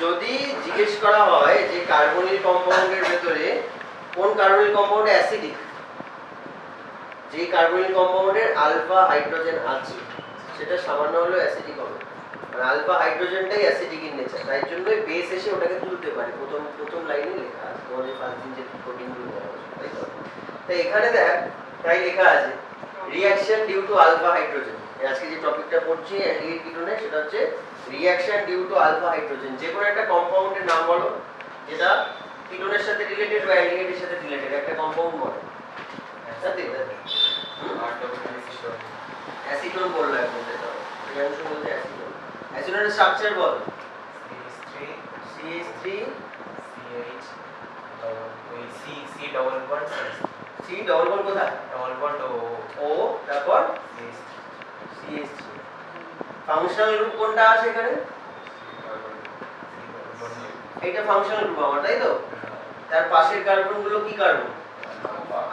যদি জিজ্ঞেস করা হয় যে কার্বনিল কম্পাউন্ডের ভেতরে কোন কার্বনিল কম্পাউন্ডে অ্যাসিডিক, যে কার্বনিল কম্পাউন্ডের আলফা হাইড্রোজেন আছে সেটা সামান্য হলেও অ্যাসিডিক হবে, মানে আলফা হাইড্রোজেনটাই অ্যাসিডিক ইন নেচার, তাই জন্যই বেস এসে ওটাকে তুলতে পারে। প্রথম লাইনে লেখা আছে তোমাদের ফার্স্ট দিন যে প্রোটিনগুলো দেওয়া আছে, তাই তো? তাই এখানে দেখ, তাই লেখা আছে reaction due to alpha hydrogen. আজকে যে টপিকটা পড়ছি অ্যালডিহাইড কিটোনে, সেটা হচ্ছে reaction due to alpha hydrogen. যে কোনো একটা কম্পাউন্ডের নাম বলো যেটা কিটোনের সাথে রিলেটেড বা অ্যালডিহাইডের সাথে রিলেটেড, একটা কম্পাউন্ড বলো। অ্যাসিটোন বললো এখন, সেটা প্রিয়াংশু বলছে অ্যাসিটোন। অ্যাসিটোনের স্ট্রাকচার বল। CH3 CH ওই C double bond C double bond কোথায়? ডবল বন্ড O তারপর CH3। ফাংশনাল গ্রুপ কোনটা আছে এখানে? এইটা ফাংশনাল গ্রুপ আমার, তাই তো? তার পাশের কার্বন গুলো কি কার্বন?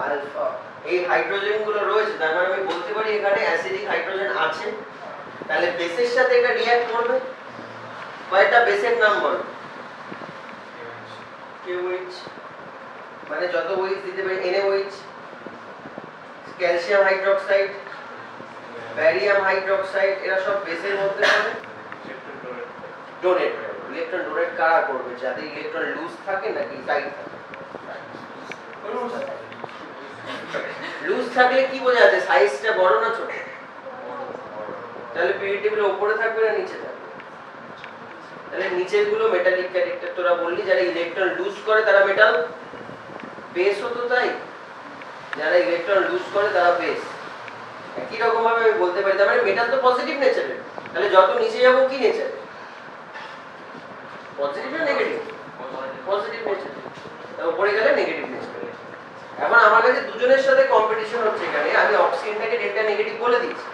আলফা। এই হাইড্রোজেন গুলো রয়েছে, তার মানে আমি বলতে পারি এখানে অ্যাসিডিক হাইড্রোজেন আছে। তাহলে বেসের সাথে এটা রিঅ্যাক্ট করবে। কয়টা বেসের নাম বলো? KOH, মানে যত OH দিতে পারি, NaOH, ক্যালসিয়াম হাইড্রোক্সাইড, ব্যারিয়াম হাইড্রোক্সাইড, এরা সব বেসের মধ্যে পড়ে। ডোনেট, ইলেকট্রন ডোনেট কারা করবে? যাদের ইলেকট্রন লুজ থাকে নাকি টাইট থাকে? লুজ থাকলে কি বোঝা যাচ্ছে? সাইজটা বড় না ছোট? তাহলে পিরিয়ড টেবিলের উপরে থাকবে না নিচে থাকবে? তাহলে নিচের গুলো মেটালিক ক্যারেক্টার। তোরা বললি যারা ইলেকট্রন লুজ করে তারা মেটাল, বেসও তো তাই, যারা ইলেকট্রন লুজ করে তারা বেস। একই রকম ভাবে আমি বলতে পারি, তার মানে মেটাল তো পজিটিভ নেচারের, তাহলে যত নিচে যাবো কি নেচার? পজিটিভ না নেগেটিভ? Positive nature. তার উপরে গেলে নেগেটিভ নেচার। এখন আমার কাছে দুজনের সাথে কম্পিটিশন হচ্ছে এখানে, আমি অক্সিজেনটাকে ডেল্টা নেগেটিভ বলে দিচ্ছি।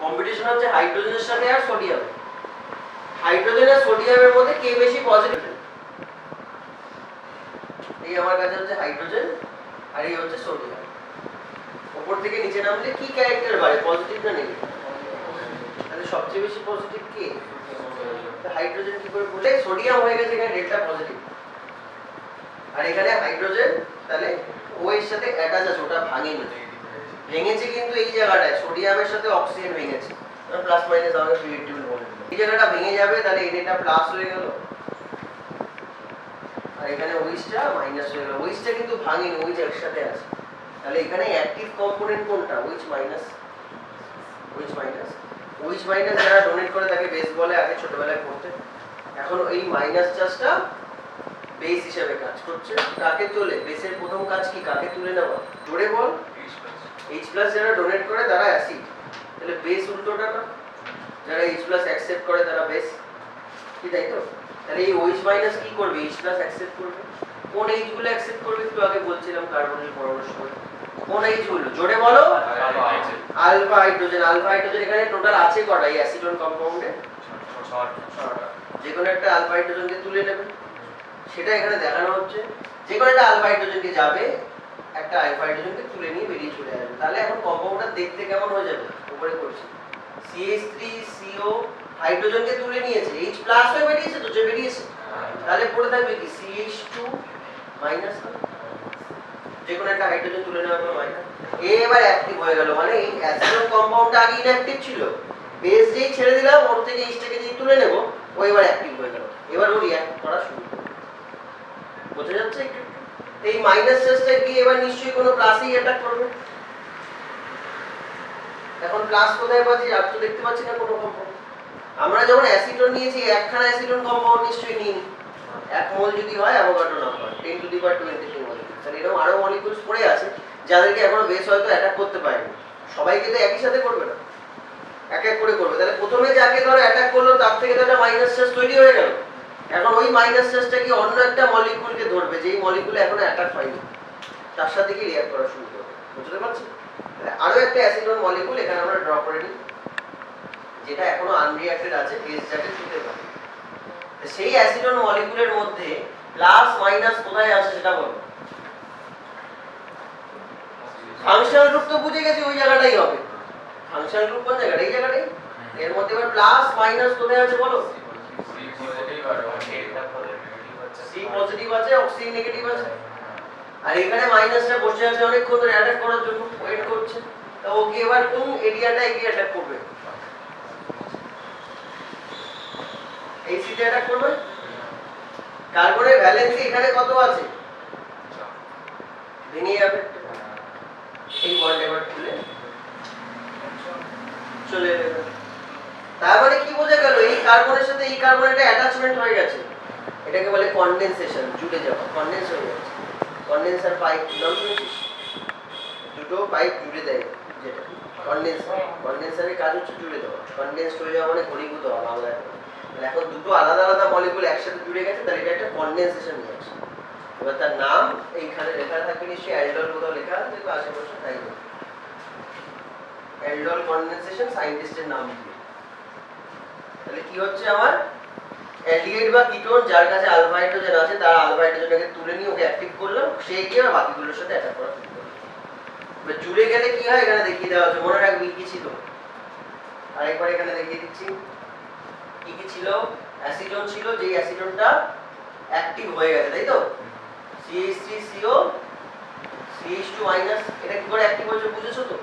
কম্পিটিশন হচ্ছে হাইড্রোজেনের সাথে আর সোডিয়াম। হাইড্রোজেন আর সোডিয়ামের মধ্যে কে বেশি পজিটিভ? এই আমার কাছে হচ্ছে হাইড্রোজেন আর এই হচ্ছে সোডিয়াম। উপর থেকে নিচে নামলে কি ক্যারেক্টার বাড়ে, পজিটিভ না নেগেটিভ? তাহলে সবচেয়ে বেশি পজিটিভ কে? হাইড্রোজেন। কি করে বলে? সোডিয়াম হয়ে গেছে এখানে ডেল্টা পজিটিভ, আর এখানে হাইড্রোজেন তাহলে ও এর সাথে অ্যাটাচ আছে, ওটা ভাঙেনি। ভেঙেছে কিন্তু এই জায়গাটায় সোডিয়ামের সাথে অক্সিজেন ভেঙেছে, প্লাস মাইনাস আমাকে পিরিয়ড টেবিল বলে দিল। এই জায়গাটা ভেঙে যাবে, তাহলে এটা প্লাস হয়ে গেল আর এখানে ওইচটা মাইনাস হয়ে গেল। ওইচটা কিন্তু ভাঙেনি, ওইচ একসাথে আছে। তাহলে এখানে অ্যাক্টিভ কম্পোনেন্ট কোনটা? OH minus. OH minus, OH minus যারা ডোনেট করে তাকে বেস বলে, আগে ছোটবেলায় পড়তে। এখন এই মাইনাস চার্জটা বেস হিসেবে কাজ করছে। কাকে তোলে? বেসের প্রথম কাজ কি? কাকে তুলে নেওয়া? জোরে বল। H+ যারা ডোনেট করে তারা অ্যাসিড, তাহলে বেস উল্টোটা না? যারা H+ অ্যাকসেপ্ট করে তারা বেস, কি তাই তো? তাহলে এই OH- কি করবে? H+ অ্যাকসেপ্ট করবে। কোন H গুলো অ্যাকসেপ্ট করবে? একটু আগে বলছিলাম কার্বনিল পরমাণুর সময়। কোন H গুলো? জোরে বলো। Alpha hydrogen. আলফা হাইড্রোজেন এখানে টোটাল আছে কটা এই অ্যাসিডন কম্পাউন্ডে? 6টা। যে কোনো একটা আলফা হাইড্রোজেনকে তুলে নেবে, সেটা এখানে দেখানো হচ্ছে। যে কোনো একটা আলফা হাইড্রোজেনকে যাবে, একটা আলফা হাইড্রোজেনকে তুলে নিয়ে বেরিয়ে চলে আসবে। তাহলে এখন কম্পাউন্ডটা দেখতে কেমন হয়ে যাবে? উপরে করছি CH3CO, হাইড্রোজেনকে তুলে নিয়েছে, H+ হয়ে বেরিয়েছে তো, যে বেরিয়েছে। তাহলে পড়ে থাকবে কি? CH2- যে কোনো একটা হাইড্রোজেন তুলে নেওয়ার পর মাইনাস। এবার অ্যাক্টিভ হয়ে গেল, মানে এই অ্যাসিডন কম্পাউন্ডটা আগে ইনঅ্যাক্টিভ ছিল, বেস যেই ছেড়ে দিলাম ওর থেকে H-টাকে যেই তুলে নেব, ও এবার অ্যাক্টিভ হয়ে গেল। এবার ও রিঅ্যাক্ট করা শুরু করবে। বোঝা যাচ্ছে একটু? এই মাইনাস চার্জটা গিয়ে এবার নিশ্চয়ই কোনো প্লাসেই অ্যাটাক করবে। এখন প্লাস কোথায় পাচ্ছি? আর তো দেখতে পাচ্ছি না কোনো কম্পাউন্ড। আমরা যখন অ্যাসিডন নিয়েছি, একখানা অ্যাসিডন কম্পাউন্ড নিশ্চয়ই নিইনি। 1 মোল যদি হয় অ্যাভোগাড্রো নাম্বার 10^23 মলিকিউল। তাহলে এরকম আরো মলিকিউলস পড়ে আছে যাদেরকে এখনো বেস হয়তো অ্যাটাক করতে পারেনি। সবাইকে তো একই সাথে করবে না, এক এক করে করবে। তাহলে প্রথমে যাকে ধরো অ্যাটাক করলো তার থেকে তো একটা মাইনাস চার্জ তৈরি হয়ে গেল। এখন ওই মাইনাস চার্জটা কি অন্য একটা মলিকিউলকে ধরবে, যেই মলিকিউলে এখনো অ্যাটাক পায়নি, তার সাথে কি রিঅ্যাক্ট করা শুরু করবে। বুঝতে পারছি? আরো একটা অ্যাসিডন মলিকিউল এখানে আমরা ড্র করে নিই, যেটা এখনো আনরিঅ্যাক্টেড আছে, বেস যাকে ছুতে পারে। সেই অ্যাসিডন মলিকিউলের মধ্যে প্লাস মাইনাস কোথায় আছে সেটা বলো। ফাংশনাল গ্রুপ তো বুঝে গেছি, ওই জায়গাটাই হবে। ফাংশনাল গ্রুপ কোন জায়গাটা? এই জায়গাটাই। এর মধ্যে এবার প্লাস মাইনাস কোথায় আছে বলো। সি পজিটিভ আছে অক্সিজেন নেগেটিভ আছে আর এখানে মাইনাসটা বসে আছে অনেকক্ষণ ধরে অ্যাটাক করার জন্য ওয়েট করছে তো ও কি এবার কোন এরিয়াটা এগিয়ে অ্যাটাক করবে এই সিতে অ্যাটাক করবে কার্বনের ভ্যালেন্সি এখানে কত আছে ভেঙে যাবে এই বন্ড এবার খুলে চলে যাবে তার মানে কি বোঝা গেল এই কার্বনের সাথে এই কার্বনের একটা অ্যাটাচমেন্ট হয়ে গেছে এটাকে বলে কনডেনসেশন জুড়ে যাওয়া কনডেন্স হয়ে যাচ্ছে কনডেন্সার পাইপ নাম শুনেছিস দুটো পাইপ জুড়ে দেয় যেটা কনডেন্সারের কাজ হচ্ছে জুড়ে দেওয়া কনডেন্সড হয়ে যাওয়া মানে ঘনীভূত হওয়া বাংলায় তাহলে এখন দুটো আলাদা আলাদা মলিকুল একসাথে জুড়ে গেছে তাহলে এটা একটা কনডেনসেশন নিয়ে আসছে এবার তার নাম এইখানে লেখা থাকবে নিশ্চয়ই অ্যালডল কোথাও লেখা আছে তো আশেপাশে তাই অ্যালডল কনডেনসেশন সায়েন্টিস্টের নাম দিয়ে তাহলে কি হচ্ছে আমার অ্যালডিহাইড বা কিটোন যার কাছে আলফা হাইড্রোজেন আছে তার আলফা হাইড্রোজেনকে তুলে নিয়ে ওকে অ্যাক্টিভ করলাম সে গিয়ে আর বাকিগুলোর সাথে অ্যাটাক করা শুরু করলো এবার জুড়ে গেলে কি হয় এখানে দেখিয়ে দেওয়া আছে মনে রাখবি কি ছিল আরেকবার এখানে দেখিয়ে দিচ্ছি কি কি ছিল অ্যাসিডন ছিল যেই অ্যাসিডনটা অ্যাক্টিভ হয়ে গেছে তাই তো CH3CO CH2 এটা কি করে অ্যাক্টিভ হচ্ছে বুঝেছো তো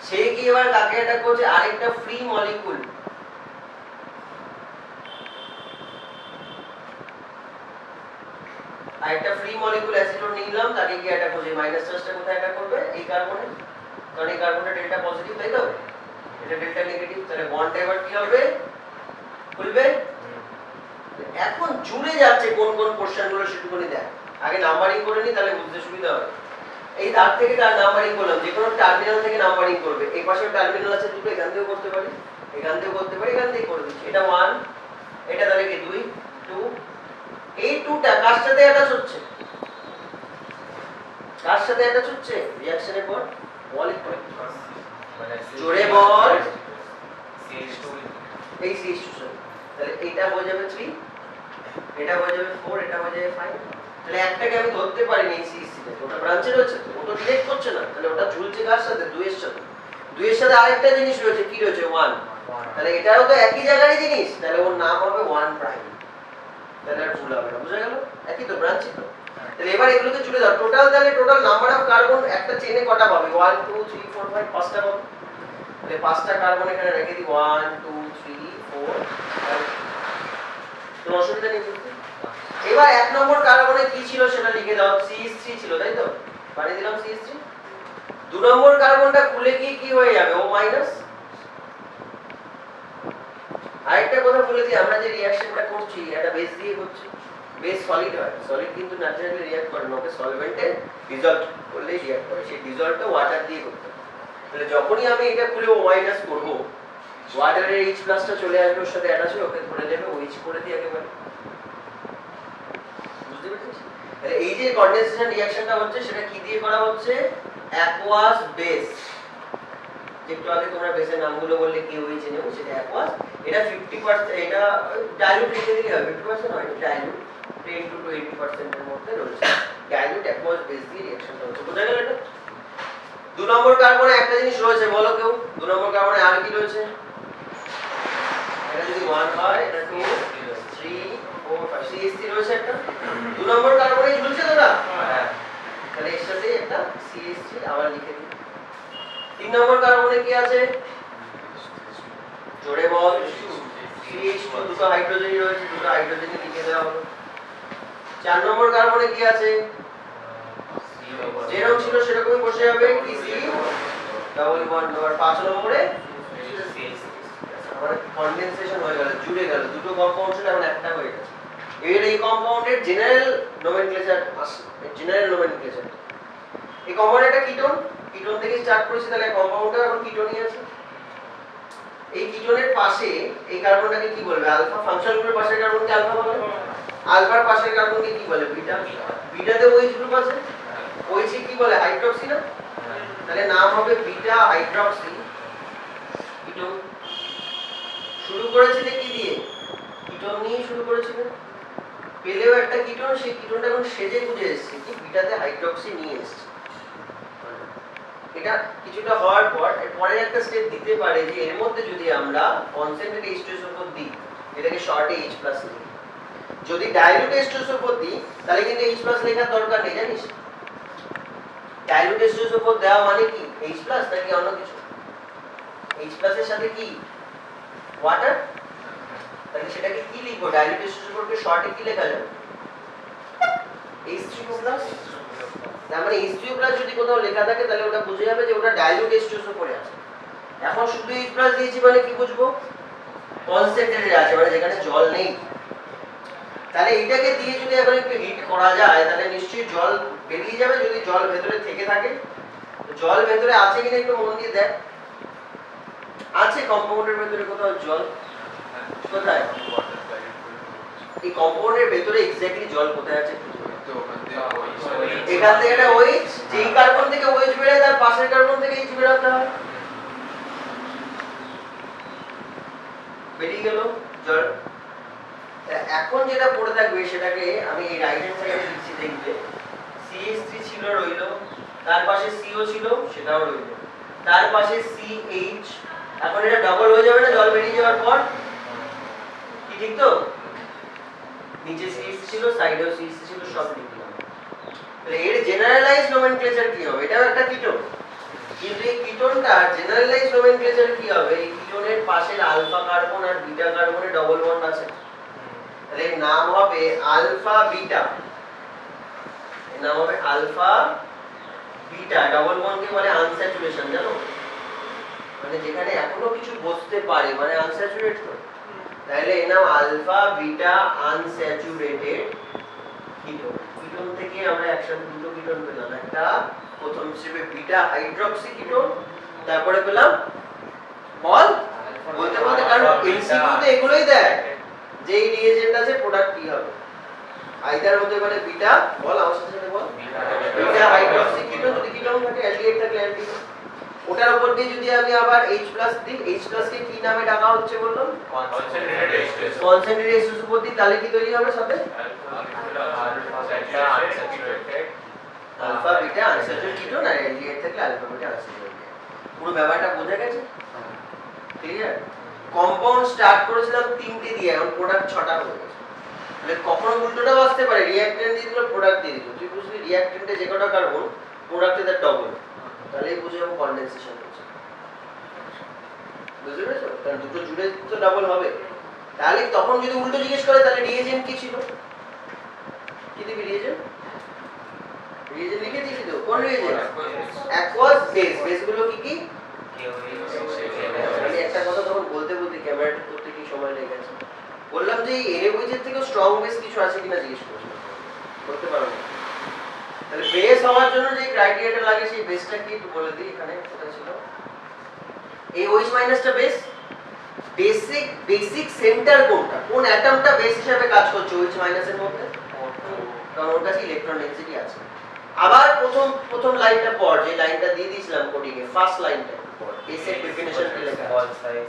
সে কি এবার কাকে অ্যাটাক করছে আরেকটা ফ্রি মলিকুল আরেকটা ফ্রি মলিকুল অ্যাসিডন নিলাম তাকে কি অ্যাটাক করছে মাইনাস চার্জটা কোথায় অ্যাটাক করবে এই কার্বনে কারণ এই কার্বনটা ডেল্টা পজিটিভ তাই তো এটা ডেল্টা নেগেটিভ তাহলে বন্ডটা এবার কি হবে খুলবে এখন জুড়ে যাচ্ছে কোন কোন পোরশনগুলো সেটুকুনি দেখ আগে নাম্বারিং করে নি তাহলে বুঝতে সুবিধা হবে এই দাগ থেকে তার নাম্বারিং করলাম যে কোনো টার্মিনাল থেকে নাম্বারিং করবে এই পাশে টার্মিনাল আছে দুটো এখান থেকেও করতে পারি এখান থেকেও করতে পারি এখান থেকে করে দিচ্ছি এটা 1 এটা তাহলে কি 2 2 এই 2টা কার সাথে অ্যাটাচ হচ্ছে কার সাথে অ্যাটাচ হচ্ছে রিঅ্যাকশনের পর মলিকুল জোরে বল CH2 এই CH2 তাহলে এটা হয়ে যাবে 3 এটা হয়ে যাবে 4 এটা হয়ে যাবে 5 তাহলে একটাকে আমি ধরতে পারিনি এই CH তে ওটা ব্রাঞ্চে রয়েছে তো ওটা ডিরেক্ট করছে না তাহলে ওটা ঝুলছে কার সাথে 2 এর সাথে 2 এর সাথে আরেকটা জিনিস রয়েছে কি রয়েছে 1 তাহলে এটাও তো একই জায়গারই জিনিস তাহলে ওর নাম হবে 1 প্রাইম তাহলে আর ভুল হবে না বুঝা গেল একই তো ব্রাঞ্চই তো তাহলে এবার এগুলোকে জুড়ে দাও টোটাল তাহলে টোটাল নাম্বার অফ কার্বন একটা চেইনে কটা পাবে 1 2 3 4 5 পাঁচটা পাবে তাহলে পাঁচটা কার্বন এখানে রেখে দিই 1 2 3 4 কোনো অসুবিধা নেই বুঝতে এবার এক নম্বর কার্বনে কি ছিল সেটা লিখে দাও CH3 ছিল তাই তো বানিয়ে দিলাম CH3 দু নম্বর কার্বনটা খুলে গিয়ে কি হয়ে যাবে ও মাইনাস আরেকটা কথা বলে দিই আমরা যে রিঅ্যাকশনটা করছি এটা বেস দিয়ে করছি বেস সলিড হয় সলিড কিন্তু ন্যাচারালি রিঅ্যাক্ট করে না ওকে সলভেন্টে ডিসলভ করলে রিঅ্যাক্ট করে সেই ডিসলভটা ওয়াটার দিয়ে করতে হয় তাহলে যখনই আমি এটা খুলে ও মাইনাস করব ওয়াটারের H প্লাসটা চলে আসবে ওর সাথে অ্যাটাচ হয়ে ওকে ধরে দেবে OH করে দিই একেবারে বুঝতে পেরেছিস তাহলে এই যে কনডেনসেশন রিঅ্যাকশনটা হচ্ছে সেটা কি দিয়ে করা হচ্ছে অ্যাকুয়াস বেস একটু আগে তোমরা বেসের নামগুলো বললে কি হয়েছে নেব সেটা অ্যাকুয়াস এটা 50% এটা ডাইলুট লিখে দিলে হবে 50% নয় ডাইলুট 10 to 80% এর মধ্যে রয়েছে ডাইলুট অ্যাকুয়াস বেস দিয়ে রিঅ্যাকশনটা হচ্ছে বোঝা গেল এটা দু নম্বর কার্বনে একটা জিনিস রয়েছে বলো কেউ দু নম্বর কার্বনে আর কি রয়েছে এটা যদি 1 হয় এটা 2 3 4 5 CH3 রয়েছে একটা দু নম্বর কার্বনে ঝুলছে তো না তাহলে এর সাথে একটা CH3 আবার লিখে দিই তিন নম্বর কার্বনে কি আছে জোরে বল CH2 দুটো হাইড্রোজেনই রয়েছে দুটো হাইড্রোজেনই লিখে দেওয়া হলো চার নম্বর কার্বনে কি আছে যেরকম ছিল সেরকমই বসে যাবে কি C ডাবল বন্ড আর 5 নম্বরে আমার কনডেনসেশন হয়ে গেল জুড়ে গেল দুটো কম্পাউন্ড ছিল এখন একটা হয়ে গেছে এর এই কম্পাউন্ডের জেনারেল নোমেনক্লেচার আছে জেনারেল নোমেনক্লেচার এই কম্পাউন্ড একটা কিটোন কিটোন থেকে স্টার্ট করেছি তাহলে কম্পাউন্ডটা এখন কিটোনই আছে এই কিটোনের পাশে এই কার্বনটাকে কি বলবে আলফা ফাংশন গ্রুপের পাশের কার্বনকে আলফা বলে আলফার পাশের কার্বনকে কি বলে বিটা বিটাতে OH গ্রুপ আছে OH কি বলে হাইড্রক্সি না তাহলে নাম হবে বিটা হাইড্রক্সি কিটোন শুরু করেছিলে কি দিয়ে কিটোন নিয়ে শুরু করেছিলে পেলেও একটা কিটোন সেই কিটোনটা এখন সেজে গুজে এসেছে কি বিটাতে হাইড্রক্সি নিয়ে এসেছে এটা কিছুটা হওয়ার পর পরের একটা স্টেপ দিতে পারে যে এর মধ্যে যদি আমরা কনসেন্ট্রেট H2 এর উপর দিই এটাকে শর্টে H+ লিখি যদি ডাইলুট H2SO দিই তাহলে কিন্তু H+ লেখার দরকার নেই, জানিস? ডাইলুট H2SO দেওয়া মানে কি H+ নাকি অন্য কিছু? H+ এর সাথে কি ওয়াটার, তাহলে সেটাকে কি লিখবো? ডাইলুট H2SO কে শর্টে কি লেখা যাবে? H3O+। তার মানে H3O+ যদি কোথাও লেখা থাকে তাহলে ওটা বুঝে যাবে যে ওটা ডাইলুট H2SO করে আছে। এখন শুধু H+ দিয়েছি মানে কি বুঝবো? কনসেন্ট্রেটেড আছে, মানে যেখানে জল নেই। তাহলে এইটাকে দিয়ে যদি আবার একটু হিট করা যায় তাহলে নিশ্চয়ই জল বেরিয়ে যাবে, যদি জল ভেতরে থেকে থাকে। জল ভেতরে আছে কিনা একটু মন দিয়ে দেখ। আছে কম্পাউন্ডের ভেতরে কোথাও জল? কোথায়? এই কম্পাউন্ডের ভেতরে এক্স্যাক্টলি জল কোথায় আছে? এখান থেকে একটা OH, যেই কার্বন থেকে OH বেরোয় তার পাশের কার্বন থেকে H বেরোতে হয়। বেরিয়ে গেল জল। এখন যেটা পড়ে থাকবে সেটাকে আমি এই রাইট হ্যান্ড সাইডে লিখছি, দেখবে CH3 ছিল রইল, তার পাশে CO ছিল সেটাও রইল, তার পাশে CH। এখন এটা ডাবল হয়ে যাবে না জল বেরিয়ে যাওয়ার পর? কি ঠিক তো? নিচে CH ছিল, সাইডেও CH ছিল, সব লিখলাম। তাহলে এর জেনারেলাইজ নোমেনক্লেচার কি হবে? এটাও একটা কিটোন, কিন্তু এই কিটোনটা জেনারেলাইজ নোমেনক্লেচার কি হবে? এই কিটোনের পাশের আলফা কার্বন আর বিটা কার্বনে ডবল বন্ড আছে, তাহলে এর নাম হবে আলফা বিটা। এর নাম হবে আলফা বিটা। ডবল বন্ডকে বলে আনস্যাচুরেশন, জানো? মানে যেখানে এখনো কিছু বসতে পারে মানে আনস্যাচুরেট তো। তাহলে এর নাম alpha beta unsaturated ketone. Ketone থেকে আমরা একসাথে দুটো কিটোন পেলাম, একটা প্রথম হিসেবে বিটা হাইড্রক্সি কিটোন, তারপরে পেলাম বল বলতে বলতে, কারণ এমসিকিউ তে এগুলোই দেয় যে এই রিএজেন্ট আছে প্রোডাক্ট কি হবে। আইদার হতে পারে বিটা, বল আমার সাথে বল, বিটা হাইড্রক্সি কিটোন, যদি কিটোন থাকে অ্যালডিহাইড থাকলে অ্যালডিহাইড। ওটার উপর দিয়ে যদি আমি আবার H+ দিই, H+ কে কি নামে ডাকা হচ্ছে বললাম? কনসেন্ট্রেটেড H2SO উপর দিই, তাহলে কি তৈরি হবে সাথে? আলফা বিটা আনস্যাচুরেটেড কিটোন, আর অ্যালডিহাইড থাকলে আলফা বিটা আনস্যাচুরেটেড। পুরো ব্যাপারটা বোঝা গেছে? ক্লিয়ার? কম্পাউন্ড স্টার্ট করেছিলাম 3টে দিয়ে, এখন প্রোডাক্ট 6টা হয়ে গেছে। তাহলে কখনো উল্টোটাও আসতে পারে, রিঅ্যাকট্যান্ট দিয়ে দিল প্রোডাক্ট দিয়ে দিল। তুই বুঝলি রিঅ্যাকট্যান্টে যে কটা কার্বন প্রোডাক্টে তার ডবল, তাহলেই বুঝে যাবো কনডেনসেশন হচ্ছে। বুঝতে পেরেছো? কারণ দুটো জুড়ে তো ডাবল হবে। তাহলে তখন যদি উল্টো জিজ্ঞেস করে তাহলে রিএজেন্ট কি ছিল? কি দিবি রিএজেন্ট? রিএজেন্ট লিখে দিয়েছি তো। কোন রিএজেন্ট? Aqueous base. বেসগুলো কি কি? আমি একটা কথা তখন বলতে বলতে ক্যামেরাটা করতে কি সময় লেগে গেছে। বললাম যে এই NaOH থেকে স্ট্রং বেস কিছু আছে কিনা জিজ্ঞেস করছিলাম, বলতে পারো না। তাহলে বেস হওয়ার জন্য যে ক্রাইটেরিয়াটা লাগে সেই বেসটা কি একটু বলে দিই। এখানে কোথায় ছিল? এই OH- টা বেস। বেসিক সেন্টার কোনটা? কোন অ্যাটমটা বেস হিসেবে কাজ করছে OH- এর মধ্যে? কারণ ওর কাছে ইলেকট্রন ডেনসিটি আছে। আবার প্রথম লাইনটা পড়, যে লাইনটা দিয়ে দিয়েছিলাম কোডিং এ, ফার্স্ট লাইনটা পড়। বেসিক ডেফিনিশন কি লেখা আছে?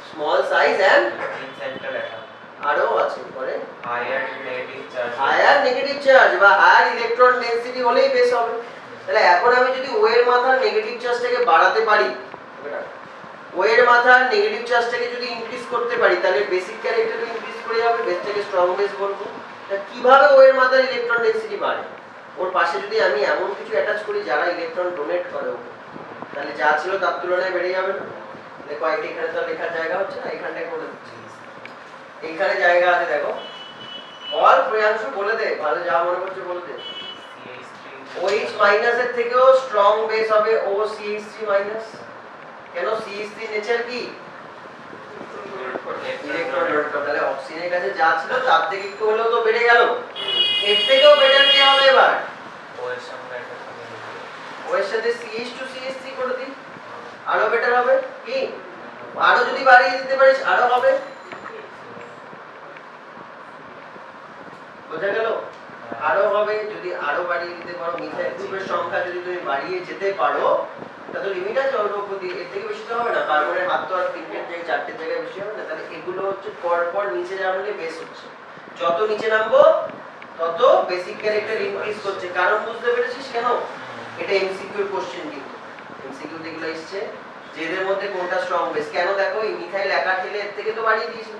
Small size and central atom. আরো আছে পরে higher negative charge. Higher negative charge বা হায়ার ইলেকট্রন ডেনসিটি হলেই বেস হবে। তাহলে এখন আমি যদি ও এর মাথার নেগেটিভ চার্জটাকে বাড়াতে পারি, ও এর মাথার নেগেটিভ চার্জটাকে যদি ইনক্রিজ করতে পারি, তাহলে বেসিক ক্যারেক্টারও ইনক্রিজ করে যাবে, বেসটাকে স্ট্রং বেস বলবো। তা কিভাবে ও এর মাথার ইলেকট্রন ডেনসিটি বাড়ে? ওর পাশে যদি আমি এমন কিছু অ্যাটাচ করি যারা ইলেকট্রন ডোনেট করে, তাহলে যা ছিল তার তুলনায় বেড়ে যাবে না? দেখো আইটি এখানে তো লেখার জায়গা হচ্ছে না, এখানটায় করে দিচ্ছি। এইখানে জায়গা আছে দেখো। বল প্রিয়াংশু বলে দে, ভালো যা মনে করছে বলে দে। OH- এর থেকেও স্ট্রং বেস হবে OCH3-। কেন? CH3 নেচার কি? ইলেকট্রন ডোনেট করে। তাহলে অক্সিজেনের কাছে যা ছিল তার থেকে একটু হলেও তো বেড়ে গেল। এর থেকেও বেটার কি হবে এবার? ও এর সঙ্গে একটা ও এর সাথে CH2CH3 করে দিই, আরো বেটার হবে কি? আরো যদি বাড়িয়ে দিতে পারিস আরো হবে। বোঝা গেল? আরো হবে যদি আরো বাড়িয়ে দিতে পারো। মিথাইল গ্রুপের সংখ্যা যদি তুমি বাড়িয়ে যেতে পারো, তা তো লিমিট আছে অল্প প্রতি, এর থেকে বেশি তো হবে না। কার্বনের হাত তো আর 3টের জায়গায় 4টের জায়গায় বেশি হবে না। তাহলে এগুলো হচ্ছে পর পর নিচে নামলে বেস হচ্ছে। যত নিচে নামবো তত বেসিক ক্যারেক্টার ইনক্রিজ করছে। কারণ বুঝতে পেরেছিস কেন? এটা এমসিকিউ এর কোশ্চেন, কিন্তু এমসিকিউ তে এগুলো এসেছে যে এদের মধ্যে কোনটা স্ট্রং বেস। কেন? দেখো এই মিথাইল একা ঠেলে এর থেকে তো বাড়িয়ে দিয়েছিল,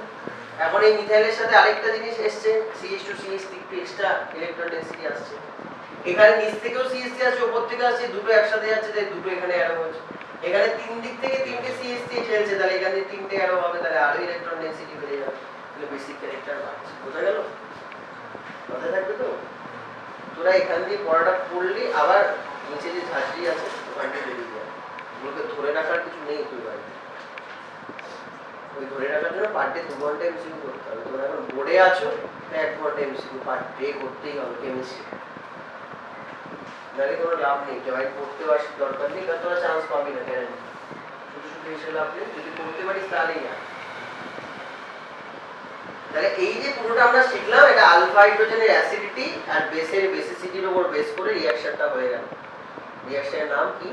এখন এই মিথাইলের সাথে আরেকটা জিনিস এসছে, CH2CH একটু এক্সট্রা ইলেকট্রন ডেনসিটি আসছে। এখানে নিচ থেকেও CH3 আসছে, উপর থেকে আসছে, দুটো একসাথে যাচ্ছে, তাই দুটো এখানে অ্যারো হয়েছে। এখানে তিন দিক থেকে তিনটে CH3 খেলছে, তাহলে এখানে তিনটে অ্যারো হবে, তাহলে আরো ইলেকট্রন ডেনসিটি বেড়ে যাবে, তাহলে বেসিক ক্যারেক্টার বাড়ছে। বোঝা গেল? কথা থাকবে তো? তোরা এখান দিয়ে পড়াটা পড়লি, আবার নিচে যে ঝাঁঝরি আছে ওখানটা বেরিয়ে যায়, ওগুলোকে ধরে রাখার কিছু নেই তুই বাড়িতে। ওই ধরে রাখার জন্য পার ডে 2 ঘন্টা এমসিকিউ করতে হবে। তোমরা এখন বোর্ডে আছো, তাই 1 ঘন্টা এমসিকিউ পার ডে করতেই হবে কেমিস্ট্রি, নাহলে কোনো লাভ নেই। জয়েন্ট করতেও আসার দরকার নেই, কারণ তোরা চান্স পাবি না, গ্যারান্টি। শুধু শুধু এসে লাভ নেই, যদি করতে পারিস তাহলেই না। তাহলে এই যে পুরোটা আমরা শিখলাম, এটা আলফা হাইড্রোজেনের অ্যাসিডিটি আর বেসের বেসিসিটির উপর বেস করে রিঅ্যাকশনটা হয়ে গেল। রিঅ্যাকশনের নাম কি?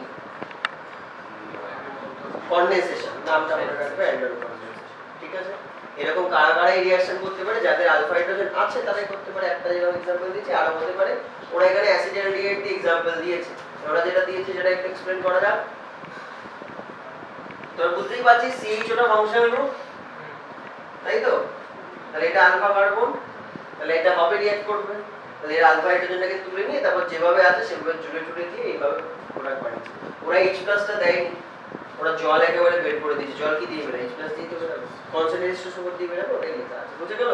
কনডেনসেশন। নামটা মনে রাখবে, অ্যান্ডারো কনডেনসেশন। ঠিক আছে? এরকম কারা কারা এই রিঅ্যাকশন করতে পারে? যাদের আলফা হাইড্রোজেন আছে তারাই করতে পারে। একটা যেরকম एग्जांपल দিয়েছি, আরো হতে পারে। ওরা এখানে অ্যাসিডালডিহাইড দিয়ে एग्जांपल দিয়েছে। ওরা যেটা দিয়েছে সেটা একটু এক্সপ্লেইন করা যাক। তোরা বুঝতেই পারছিস CH ওটা ফাংশনাল গ্রুপ, তাই তো? তাহলে এটা আলফা কার্বন, তাহলে এটা হবে রিঅ্যাক্ট করবে। তাহলে এর আলফা হাইড্রোজেনটাকে তুলে নিয়ে তারপর যেভাবে আছে সেভাবে জুড়ে দিয়ে এইভাবে প্রোডাক্ট বানিয়েছে। ওরা H+ টা দেয়নি, ওরা জল একেবারে বের করে দিয়েছে। জল কি দিয়ে বেরোয়? H+ দিয়ে তো বেরোবে, কনসেন্ট্রেশন উপর দিয়ে বেরোবে, ওটাই লেখা আছে। বুঝে গেল?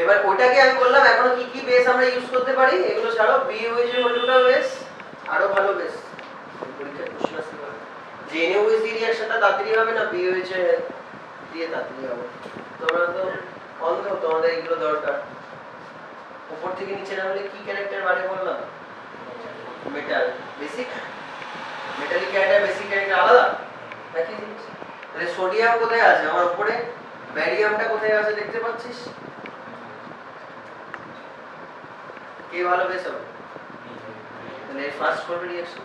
এবার ওটাকে আমি বললাম এখনো কি কি বেস আমরা ইউজ করতে পারি। এগুলো ছাড়াও BOH এর মধ্যে বেস আরো ভালো বেস, পরীক্ষায় কোশ্চেন আসতে পারে। যে NaOH দিয়ে রিঅ্যাকশনটা তাড়াতাড়ি হবে না, BOH দিয়ে তাড়াতাড়ি হবে। তোমরা তো অন্ধ, তোমাদের এগুলো দরকার। উপর থেকে নিচে নামলে কি ক্যারেক্টার বাড়ে বললাম? Metal. Basic metallic character basic character আলাদা একই জিনিস। তাহলে সোডিয়াম কোথায় আছে? আমার উপরে। ব্যারিয়ামটা কোথায় আছে দেখতে পাচ্ছিস? কে ভালো বেস হবে? তাহলে ফার্স্ট করবে রিঅ্যাকশন।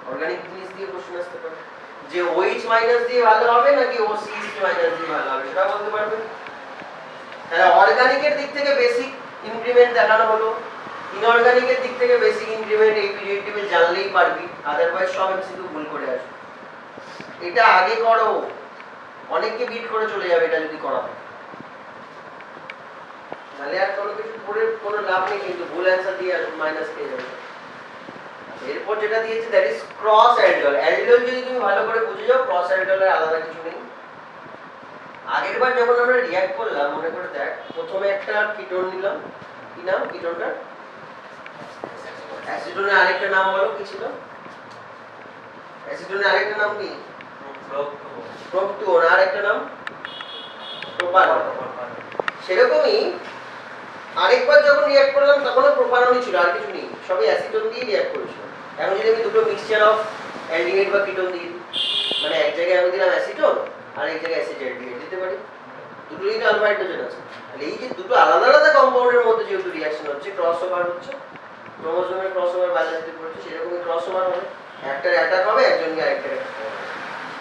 অর্গানিক জিনিস দিয়ে কোশ্চেন আসতে পারে যে OH- দিয়ে ভালো হবে নাকি OCH- দিয়ে ভালো হবে, সেটা বলতে পারবে। তাহলে অর্গানিকের দিক থেকে বেসিক ইনক্রিমেন্ট দেখানো হলো, ইনঅর্গানিকের দিক থেকে বেসিক ইনক্রিমেন্ট এই পিরিয়ড টেবিল জানলেই পারবি, আদারওয়াইজ সব এমসিকিউ ভুল করে আসবে। এটা আগে করো, অনেককে বিট করে চলে যাবে এটা যদি করা হয়। তাহলে আর কোনো কিছু পড়ে কোনো লাভ নেই, কিন্তু ভুল অ্যান্সার দিয়ে মাইনাস পেয়ে যাবে। এরপর যেটা দিয়েছে দ্যাট ইজ ক্রস অ্যালডিহল। অ্যালডিহল যদি তুমি ভালো করে বুঝে যাও, ক্রস অ্যালডিহলের আলাদা কিছু নেই। আগের বার যখন আমরা রিঅ্যাক্ট করলাম, মনে করে দেখ, প্রথমে একটা কিটোন নিলাম, কি নাম কিটোনটা? অ্যাসিটোনের আরেকটা নাম বলো কি ছিল? অ্যাসিটোনের আরেকটা নাম কি? প্রোপটোন। আর একটা নাম প্রোপানন। সেরকমই আরেকবার যখন রিঅ্যাক্ট করলাম তখনও প্রোপাননই ছিল, আর কিছু নেই, সবই অ্যাসিটোন দিয়ে রিঅ্যাক্ট করেছিল। এখন যদি আমি দুটো মিক্সচার অফ অ্যালডিহাইড বা কিটোন দিই, মানে এক জায়গায় আমি দিলাম অ্যাসিটোন আর এক জায়গায় অ্যাসিডালডিহাইড দিতে পারি, দুটোই তো আলফা হাইড্রোজেন আছে। তাহলে এই যে দুটো আলাদা আলাদা কম্পাউন্ডের মধ্যে যেহেতু রিঅ্যাকশন হচ্ছে, ক্রস ওভার হচ্ছে, ক্রোমোজোমের ক্রস ওভার বায়োলজিতে পড়ছে, সেরকমই ক্রস ওভার হবে, একটার অ্যাটাক হবে, একজনকে আরেকটার অ্যাটাক হবে,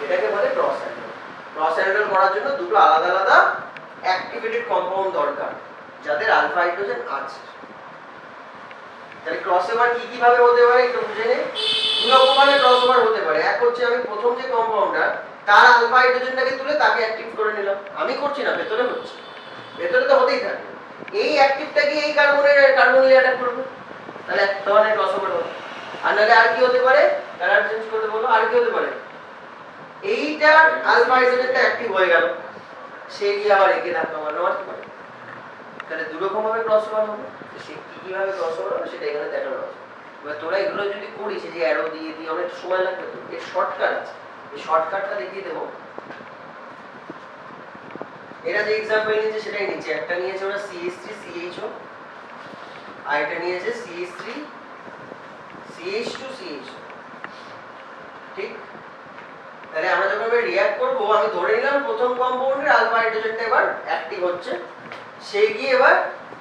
এটাকে বলে ক্রস অ্যালডিহাইড। ক্রস অ্যালডিহাইড করার জন্য দুটো আলাদা আলাদা অ্যাক্টিভেটেড কম্পাউন্ড দরকার যাদের আলফা হাইড্রোজেন আছে। তাহলে ক্রস ওভার কি কি ভাবে হতে পারে একটু বুঝে নে। দুই রকম ভাবে ক্রস ওভার হতে পারে। এক হচ্ছে আমি প্রথম যে কম্পাউন্ডটা তার আলফা হাইড্রোজেনটাকে তুলে তাকে অ্যাক্টিভ করে নিলাম, আমি করছি না, ভেতরে হচ্ছে, ভেতরে তো হতেই থাকে। এই অ্যাক্টিভটাকে এই কার্বনে অ্যাটাক করবে, তাহলে এক ধরনের ক্রস ওভার হবে। আর নাহলে আর কি হতে পারে? কালার চেঞ্জ করে বলো, আর কি হতে পারে? এইটা আলফা হাইড্রোজেনটা অ্যাক্টিভ হয়ে গেল, সে গিয়ে আবার একে ধাক্কা মারলো, মারতে পারে। তাহলে দু রকম ভাবে ক্রস ওভার হবে। সে কি ভাবে ক্রস ওভার হবে সেটা এখানে দেখানো আছে। এবার তোরা এগুলো যদি করিস, যে অ্যারো দিয়ে দিয়ে অনেক সময় লাগবে, তো এর শর্টকাট আছে, এই শর্টকাটটা দেখিয়ে দেবো। এরা যে एग्जांपल নিয়েছে সেটাই নিচে, একটা নিয়েছে ওরা CH3CHO, আর এটা নিয়েছে CH3CH2CH। ঠিক? তাহলে আমরা যখন রিঅ্যাক্ট করব, আমি ধরে নিলাম প্রথম কম্পাউন্ডের আলফা হাইড্রোজেনটা এবার অ্যাক্টিভ হচ্ছে, সে গিয়ে এবার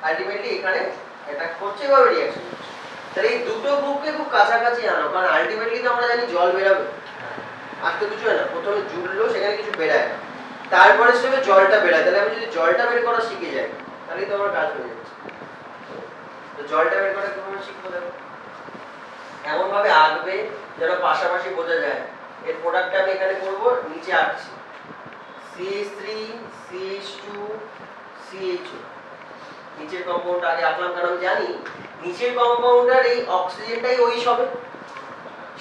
আলটিমেটলি এখানে অ্যাটাক করছে, এভাবে রিঅ্যাকশন হচ্ছে। তাহলে এই দুটো গ্রুপকে খুব কাছাকাছি আনো, কারণ আলটিমেটলি তো আমরা জানি জল বেরাবে, আর তো কিছু হয় না। প্রথমে জুড়লো, সেখানে কিছু বেরায় না, তারপরে সেভাবে জলটা বেরায়। তাহলে আমি যদি জলটা বের করা শিখে যাই, তাহলেই তো আমার কাজ হয়ে যাচ্ছে। তো জলটা বের করা কিভাবে শিখবো? দেখো, এমন ভাবে আঁকবে যেন পাশাপাশি বোঝা যায়। এর প্রোডাক্টটা আমি এখানে করব, নিচে আঁকছি CH3 CH2 CHO নিচের কম্পাউন্ড আগে আঁকলাম কারণ আমি জানি নিচের কম্পাউন্ডার এই অক্সিজেনটাই OH হবে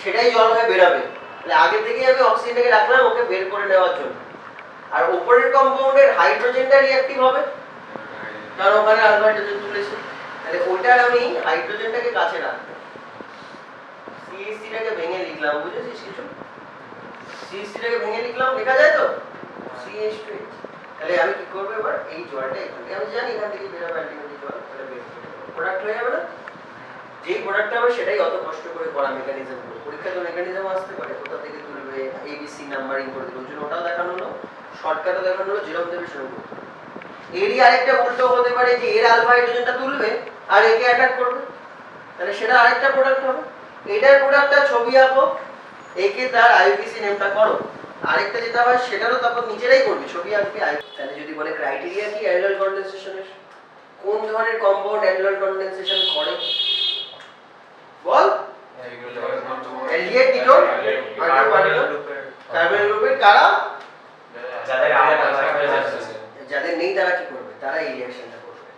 সেটাই জল হয়ে বেরাবে তাহলে আগে থেকেই আমি অক্সিজেনটাকে রাখলাম ওকে বের করে নেওয়ার জন্য আর উপরের কম্পাউন্ডের হাইড্রোজেনটা রিঅ্যাক্টিভ হবে কারণ ওখানে আলফা হাইড্রোজেন তুলেছে তাহলে ওটার আমি হাইড্রোজেনটাকে কাছে রাখবো CH3টাকে ভেঙে লিখলাম বুঝেছিস কিছু CH3টাকে ভেঙে লিখলাম লেখা যায় তো CH2 তাহলে আমি কি করব এবার এই জলটা এখান থেকে আমি জানি এখান থেকে বের হবে আলটিমেটলি জল তাহলে বের করে প্রোডাক্ট হয়ে যাবে না যেই প্রোডাক্টটা হবে সেটাই অত কষ্ট করে করা মেকানিজম করে পরীক্ষাতে মেকানিজম আসতে পারে কোথা থেকে তুলবে ABC নাম্বারিং করে দিল ওই জন্য ওটাও দেখানো হলো শর্টকাটও দেখানো হলো যেরকম দেবে সেরকম করতে এরই আরেকটা উল্টো হতে পারে যে এর আলফা হাইড্রোজেনটা তুলবে আর একে অ্যাটাক করবে তাহলে সেটা আরেকটা প্রোডাক্ট হবে এটার প্রোডাক্টটা ছবি আঁকো একে তার IUPAC নেমটা করো আরেকটা যেটা হয় সেটারও তারপর নিজেরাই করবে ছবি আঁকবে তাহলে যদি বলে ক্রাইটেরিয়া কি অ্যানুয়াল কনডেনসেশনের কোন ধরনের কম্পাউন্ড অ্যানুয়াল কনডেনসেশন করে বল অ্যালডিহাইড কিটোন কার্বন গ্রুপের কারা যাদের নেই তারা কি করবে তারা এই রিঅ্যাকশনটা করবে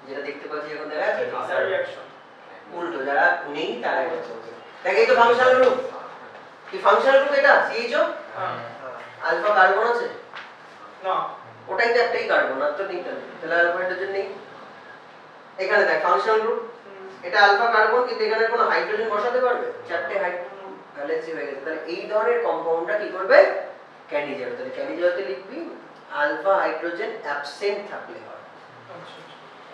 যেটা দেখতে পাচ্ছি এখন দেখা যাচ্ছে রিঅ্যাকশন উল্টো যারা নেই তারা এটা করবে দেখ এই তো ফাংশনাল গ্রুপ কি ফাংশনাল গ্রুপ এটা CHO আলফা কার্বন আছে না ওটাই তো একটাই কার্বন আর তো নেই তাহলে আলফা হাইড্রোজেন নেই এখানে দেখ ফাংশনাল গ্রুপ এটা আলফা কার্বন কিন্তু এখানে কোনো হাইড্রোজেন বসাতে পারবে চারটে হাইড্রোজেন ভ্যালেন্সি হয়ে গেছে তাহলে এই ধরনের কম্পাউন্ডটা কি করবে ক্যান্ডি যাবে তাহলে ক্যান্ডি যাওয়াতে লিখবি আলফা হাইড্রোজেন অ্যাবসেন্ট থাকলে হয়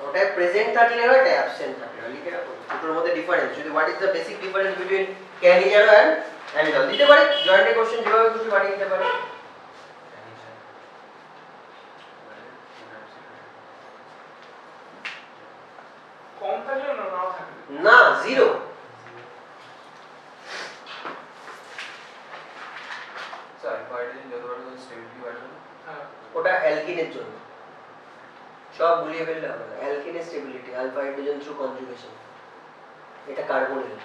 ওটা প্রেজেন্ট থাকলে হয় এটা অ্যাবসেন্ট থাকলে হয় লিখে রাখো দুটোর মধ্যে ডিফারেন্স যদি what is the basic difference between candy যাবে এন্ড অ্যামিডল দিতে পারে জয়েন্টের কোশ্চেন যেভাবে খুশি বানিয়ে দিতে পারে কম থাকলে না নাও থাকে না জিরো স্যার হাইড্রোজেন যত বড় স্টেবিলিটি বাড়বে হ্যাঁ ওটা অ্যালকিনের জন্য সব ভুলিয়ে ফেললে হবে না অ্যালকিনের stability alpha hydrogen through conjugation এটা কার্বনের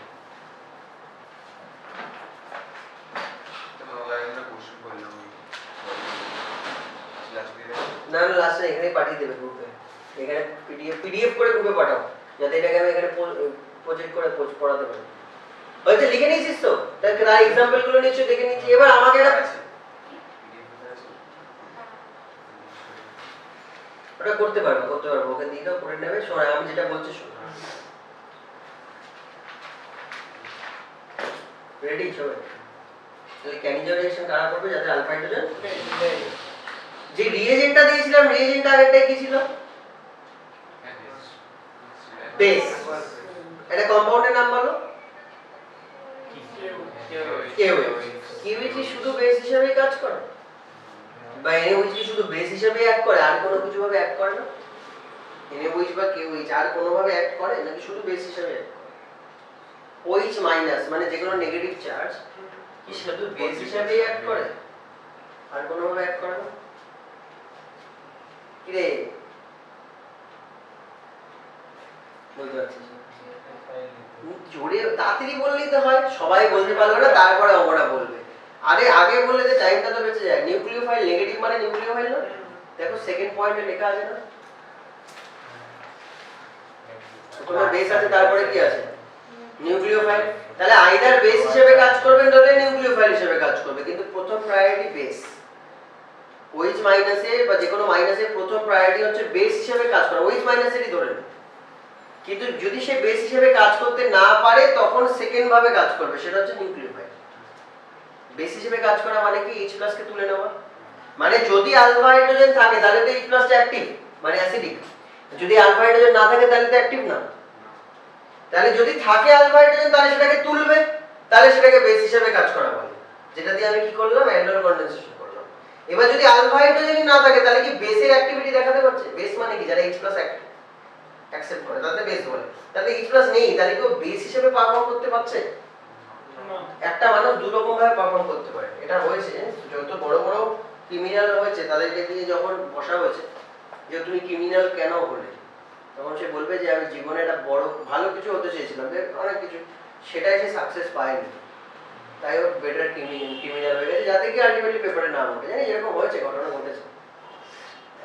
না না লাস্টে এখানে পাঠিয়ে দেবে গ্রুপে এখানে পিডিএফ করে গ্রুপে পাঠাও যাতে এটাকে আমি এখানে প্রজেক্ট করে পড়াতে পারি হয়তো লিখে নিয়েছিস তো তাহলে তার এক্সাম্পল গুলো নিশ্চয়ই দেখে নিচ্ছি এবার আমাকে এটা ওটা করতে পারবো ওকে দিয়ে দাও করে নেবে শোন আমি যেটা বলছি শোন রেডি সবাই তাহলে ক্যানিজল রিঅ্যাকশন কারা করবে যাতে আলফা হাইড্রোজেন যে রিএজেন্টটা দিয়েছিলাম রিএজেন্টটা আরেকটা কি ছিল বেস এটা কম্পাউন্ডের নাম বলো কিউইচ শুধু বেস হিসেবেই কাজ করে বা এনএইচ কি শুধু বেস হিসেবে অ্যাক্ট করে আর কোনো কিছু ভাবে অ্যাক্ট করে না এনএইচ বা কিউইচ আর কোনো ভাবে অ্যাক্ট করে নাকি শুধু বেস হিসেবে অ্যাক্ট করে OH মাইনাস মানে যে কোনো নেগেটিভ চার্জ কি শুধু বেস হিসেবেই অ্যাক্ট করে আর কোনো ভাবে অ্যাক্ট করে না কি রে বলতে পারছিস জোরে তাড়াতাড়ি বললেই তো হয় সবাই বলতে পারবে না তারপরে অঙ্কটা বলবে আগে বললে যে টাইমটা তো বেঁচে যায় নিউক্লিওফাইল নেগেটিভ মানে নিউক্লিওফাইল না দেখো সেকেন্ড পয়েন্টে লেখা আছে না কোনো বেস আছে তারপরে কি আছে নিউক্লিওফাইল তাহলে আইদার বেস হিসেবে কাজ করবে নলে নিউক্লিওফাইল হিসেবে কাজ করবে কিন্তু প্রথম প্রায়োরিটি বেস OH মাইনাসের বা যে কোনো মাইনাসের প্রথম প্রায়োরিটি হচ্ছে বেস হিসেবে কাজ করা OH মাইনাসেরই ধরে নে কিন্তু যদি সে বেস হিসেবে কাজ করতে না পারে তখন সেকেন্ড ভাবে কাজ করবে সেটা হচ্ছে নিউক্লিওফাইল বেস হিসেবে কাজ করা মানে কি H+ কে তুলে নেওয়া মানে যদি আলফা হাইড্রোজেন থাকে তাহলে তো H+ টা অ্যাক্টিভ মানে অ্যাসিডিক যদি আলফা হাইড্রোজেন না থাকে তাহলে তো অ্যাক্টিভ না তাহলে যদি থাকে আলফা হাইড্রোজেন তাহলে সেটাকে তুলবে তাহলে সেটাকে বেস হিসেবে কাজ করা বলে যেটা দিয়ে আমি কি করলাম অ্যানুয়াল কনডেনসেশন করলাম এবার যদি আলফা হাইড্রোজেনই না থাকে তাহলে কি বেসের অ্যাক্টিভিটি দেখাতে পারছে বেস মানে কি যারা H+ অ্যাকসেপ্ট করে তাতে বেস বলে তাহলে H+ নেই তাহলে কি বেস হিসেবে পারফর্ম করতে পারছে একটা মানুষ দুই রকম ভাবে পারফর্ম করতে পারে এটা হয়েছে যত বড় বড় ক্রিমিনাল হয়েছে তাদেরকে দিয়ে যখন বসা হয়েছে যে তুমি ক্রিমিনাল কেন হলে তখন সে বলবে যে আমি জীবনে একটা বড় ভালো কিছু হতে চেয়েছিলাম যে অনেক কিছু সেটাই সে সাকসেস পায়নি তাই ও বেটার ক্রিমিনাল হয়ে গেছে, যাতে কি আলটিমেটলি পেপারে নাম ওঠে। জানি এরকম হয়েছে, ঘটনা ঘটেছে।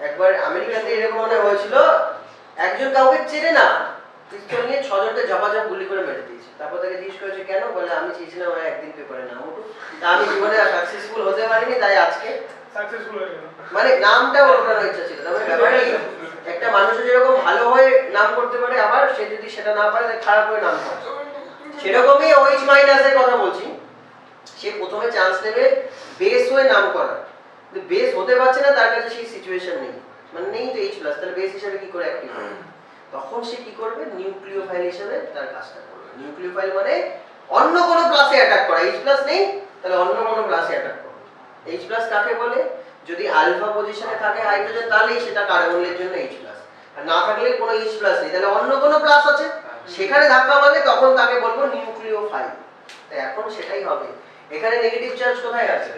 একবার আমেরিকাতে এরকম মনে হয়েছিল, একজন কাউকে চেনে না, পিস্তল নিয়ে 6 জনকে ঝপাঝপ গুলি করে মেরে দিয়েছে। তারপর তাকে জিজ্ঞেস করেছে কেন, বলে আমি চেয়েছিলাম আমার একদিন পেপারে নাম উঠুক, তা আমি জীবনে সাকসেসফুল হতে পারিনি, তাই আজকে সাকসেসফুল হয়ে গেল। মানে নামটা ওর ওঠানোর ইচ্ছা ছিল। তবে ব্যাপারটা কি, একটা মানুষের যেরকম ভালো হয়ে নাম করতে পারে, আবার সে যদি সেটা না পারে তাহলে খারাপ হয়ে নাম করে। সেরকমই ওইচ মাইনাসের কথা বলছি। সে প্রথমে চান্স নেবে বেস হয়ে নাম করার, কিন্তু বেস হতে পারছে না, তার কাছে সেই সিচুয়েশন নেই, মানে নেই তো এইচ প্লাস, তাহলে বেস হিসেবে কি করে অ্যাক্টিভ হবে? তখন সে কি করবে, নিউক্লিওফাইল হিসেবে তার কাজটা করবে। নিউক্লিওফাইল মানে অন্য কোনো ক্লাসে অ্যাটাক করা। এইচ প্লাস নেই, তাহলে অন্য কোনো ক্লাসে অ্যাটাক করা। এইচ প্লাস কাকে বলে? যদি আলফা পজিশনে থাকে হাইড্রোজেন, তাহলেই সেটা কার্বনের জন্য এইচ প্লাস, আর না থাকলে কোনো এইচ প্লাস নেই, তাহলে অন্য কোনো প্লাস আছে সেখানে ধাক্কা মারলে তখন তাকে বলবো নিউক্লিওফাইল। তাই এখন সেটাই হবে। এখানে নেগেটিভ চার্জ কোথায় আছে?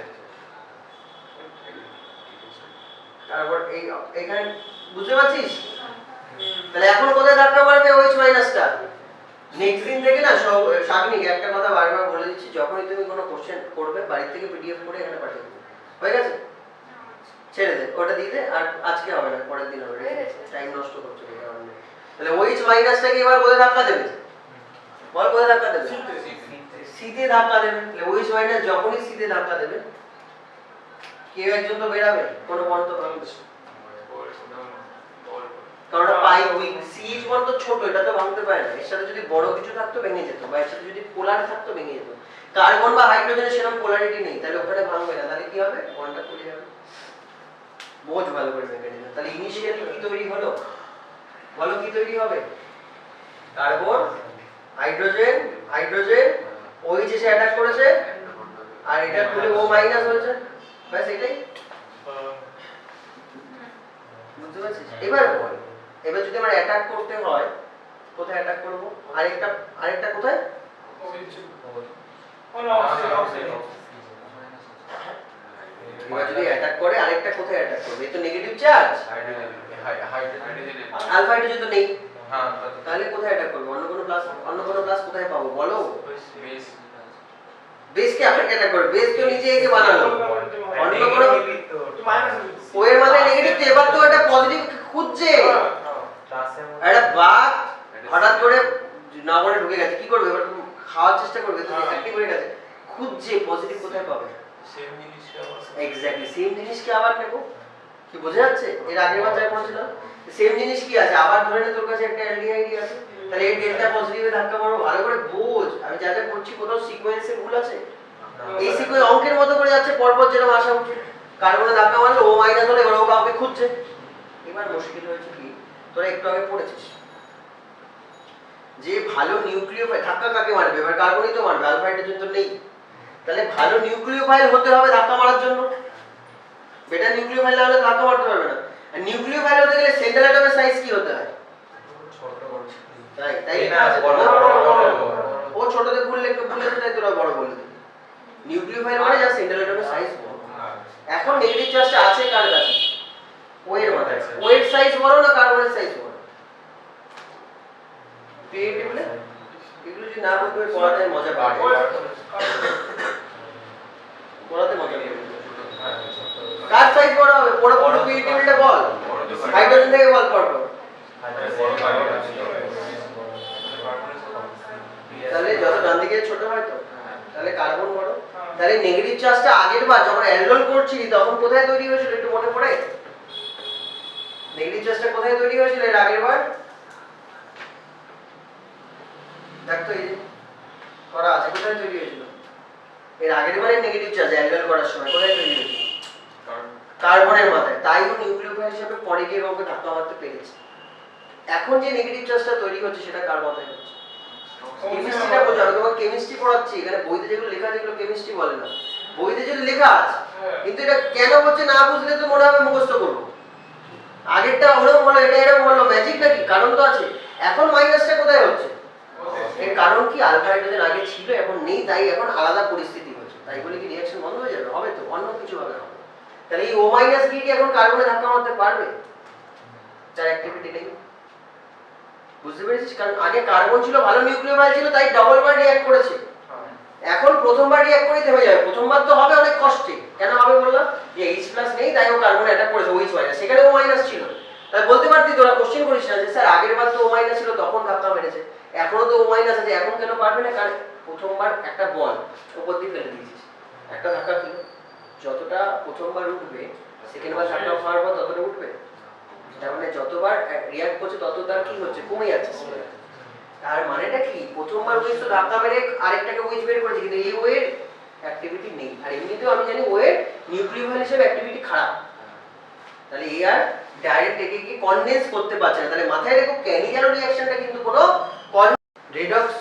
তারপর এখানে বুঝতে পারছিস? তাহলে এখন কোথায় ধাক্কা মারবে OH মাইনাসটা? নেক্সট দিন থেকে না শাগনিক একটা কথা বারবার বলে দিচ্ছি, যখনই তুমি কোনো কোশ্চেন করবে বাড়ি থেকে পিডিএফ করে এখানে পাঠিয়ে দেবে। হয়ে গেছে? ছেড়ে দে, ওটা দিয়ে দে, আর আজকে হবে না, পরের দিন হবে। টাইম নষ্ট করছো এই কারণে। তাহলে OH মাইনাসটাকে এবার কোথায় ধাক্কা দেবে? বল কোথায় ধাক্কা দেবে? সিতে ধাক্কা দেবে। তাহলে OH মাইনাস যখনই সিতে ধাক্কা দেবে, কেউ একজন তো বেরাবে, কোনো বন্ধ ভাঙবে, কারণ পাই উইক সিএইচ বন্ধ ছোট, এটা তো ভাঙতে পারে না। এর সাথে যদি বড় কিছু থাকতো ভেঙে যেত, বা এর সাথে যদি পোলার থাকতো ভেঙে যেত। কার্বন বা হাইড্রোজেনের সেরকম পোলারিটি নেই, তাহলে ওখানে ভাঙবে না। তাহলে কি হবে? বন্ডটা খুলে যাবে। বোঝ ভালো করে মেকানিজম। তাহলে ইনিশিয়ালি কি তৈরি হলো? বলো কি তৈরি হবে? কার্বন, হাইড্রোজেন, হাইড্রোজেন OH এসে অ্যাটাক করেছে, আর এটা খুলে O মাইনাস হয়েছে। ব্যাস এটাই। বুঝতে পারছিস? এবার বল, এবার যদি আমরা অ্যাটাক করতে হয়, কোথায় অ্যাটাক করব? আরেকটা কোথায়? এবার যদি অ্যাটাক করে আরেকটা কোথায় অ্যাটাক করবে? এই তো নেগেটিভ চার্জ, আলফা হাইড্রোজেন তো নেই, তাহলে কোথায় অ্যাটাক করবে? অন্য কোনো প্লাস কোথায় পাবো বলো? বেসকে অ্যাটাক করবে। বেস তো নিজে একে বানালো, অন্য কোনো ও এর মানে নেগেটিভ, তো এবার তো এটা পজিটিভ খুঁজছে। একটা বাঘ হঠাৎ করে নগরে ঢুকে গেছে, কি করবে? এবার খাওয়ার চেষ্টা করবে, তো অ্যাক্টিভ হয়ে গেছে, খুঁজছে পজিটিভ কোথায় পাবে। এক্স্যাক্টলি সেম জিনিসকে আবার নেব। কি বোঝা যাচ্ছে? এর আগের বার যা করেছিলাম সেম জিনিস কি আছে, আবার ধরে নে তোর কাছে একটা অ্যালডিহাইড আছে, তাহলে এই ডেল্টা পজিটিভে ধাক্কা মারবো। ভালো করে বোঝ, আমি যা যা করছি কোথাও সিকোয়েন্সে ভুল আছে? এই সিকোয়েন্স অঙ্কের মতো করে যাচ্ছে, পরপর যেরকম আসা উচিত। কার্বনে ধাক্কা মারলে O মাইনাস হলে এবার ও কাউকে খুঁজছে। এবার মুশকিল হয়েছে কি, তোরা একটু আগে পড়েছিস যে ভালো নিউক্লিওফাইল ধাক্কা কাকে মারবে? এবার কার্বনই তো মারবে, আলফা হাইড্রোজেন তো নেই। তাহলে ভালো নিউক্লিওফাইল হতে হবে ধাক্কা মারার জন্য। বেটা নিউক্লিওফাইল না হলে ধাক্কা মারতে পারবে না। আর নিউক্লিওফাইল হতে গেলে সেন্ট্রাল অ্যাটমের সাইজ কি হতে হয়? তাই লেখা আছে। ও ছোটতে ভুল লিখতে ভুলেছে, তাই তোরা বড় বলে দিবি। নিউক্লিওফাইল মানে যা সেন্ট্রাল অ্যাটমের সাইজ বড়। এখন নেগেটিভ চার্জটা আছে কার কাছে? ও এর মাথায়। ও এর সাইজ বড় না কার্বনের সাইজ বড়? ক্রিয়েটিভলি এগুলো যদি না বলতে পড়াতে মজা পাবে, পড়াতে মজা পাবে। কার সাইজ বড় হবে? পুরো ক্রিয়েটিভিটিটা বল। হাইড্রোজেন থেকে বল পড়ো। তাহলে যত ডান দিকে ছোট হয় তো, তাহলে কার্বন বড়। তাহলে নেগেটিভ চার্জটা আগের বার যখন অ্যালডোল করছিলি তখন কোথায় তৈরি হয়েছিল একটু মনে পড়ে? নেগেটিভ চার্জটা কোথায় তৈরি হয়েছিল এর আগের বার? দেখো এই যে করা আছে, কোথায় তৈরি হয়েছিল এর আগের বারে? নেগেটিভ চার্জ অ্যালডোল করার সময় কোথায় তৈরি হয়েছিল? কার্বনের মাথায়। তাই ও নিউক্লিওফাইল হিসেবে পরে গিয়ে কাউকে ধাক্কা মারতে পেরেছে। এখন যে নেগেটিভ চার্জটা তৈরি হচ্ছে সেটা কার মাথায় হচ্ছে? কেমিস্ট্রিটা বোঝো, আমি তোমাকে কেমিস্ট্রি পড়াচ্ছি। এখানে বইতে যেগুলো লেখা আছে এগুলো কেমিস্ট্রি বলে না, বইতে যদি লেখা আছে। কিন্তু এটা কেন হচ্ছে না বুঝলে তো মনে হবে মুখস্থ করবো। আগেরটা ওরকম হলো, এটা এরকম হলো, ম্যাজিক নাকি? কারণ তো আছে। এখন মাইনাসটা কোথায় হচ্ছে? এর কারণ কি? আলফা হাইড্রোজেন আগে ছিল, এখন নেই, তাই এখন আলাদা পরিস্থিতি হচ্ছে। তাই বলে কি রিঅ্যাকশন বন্ধ হয়ে যাবে? হবে তো, অন্য কিছু হবে না। তাহলে এই O মাইনাস কি এখন কার্বনে ধাক্কা মারতে পারবে? যার অ্যাক্টিভিটি নেই। বুঝতে পেরেছিস? কারণ আগে কার্বন ছিল, ভালো নিউক্লিওফাইল ছিল, তাই ডবল বার রিঅ্যাক্ট করেছে। এখন প্রথমবার রিঅ্যাক্ট করে থেমে যাবে, প্রথমবার তো হবে অনেক কষ্টে। কেন হবে বললাম, যে H প্লাস নেই তাই ও কার্বন অ্যাটাক করেছে OH মাইনাস, সেখানে O মাইনাস ছিল। তাই বলতে পারতি তোরা, কোশ্চেন করিস না যে স্যার আগের বার তো O মাইনাস ছিল তখন ধাক্কা মেরেছে, এখনো তো O মাইনাস আছে এখন কেন পারবে না? কারণ প্রথমবার একটা বল উপর দিয়ে ফেলে দিয়েছিস, একটা ধাক্কা খেলো, যতটা প্রথমবার উঠবে সেকেন্ড বার ধাক্কা খাওয়ার পর ততটা উঠবে। তার মানে যতবার রিঅ্যাক্ট করছে তত তার কি হচ্ছে, কমে যাচ্ছে। তার মানেটা কি, প্রথমবার ওয়েজ তো ধাক্কা মেরে আরেকটাকে ওয়েজ বের করেছে, কিন্তু এই ওয়ের অ্যাক্টিভিটি নেই। আর এমনিতেও আমি জানি ওয়ের নিউক্লিওফাইল হিসেবে অ্যাক্টিভিটি খারাপ, তাহলে এ আর ডাইরেক্ট একে কি কনডেন্স করতে পারছে না। তাহলে মাথায় রেখো ক্যানিজারো রিঅ্যাকশনটা কিন্তু কোনো রেডক্স,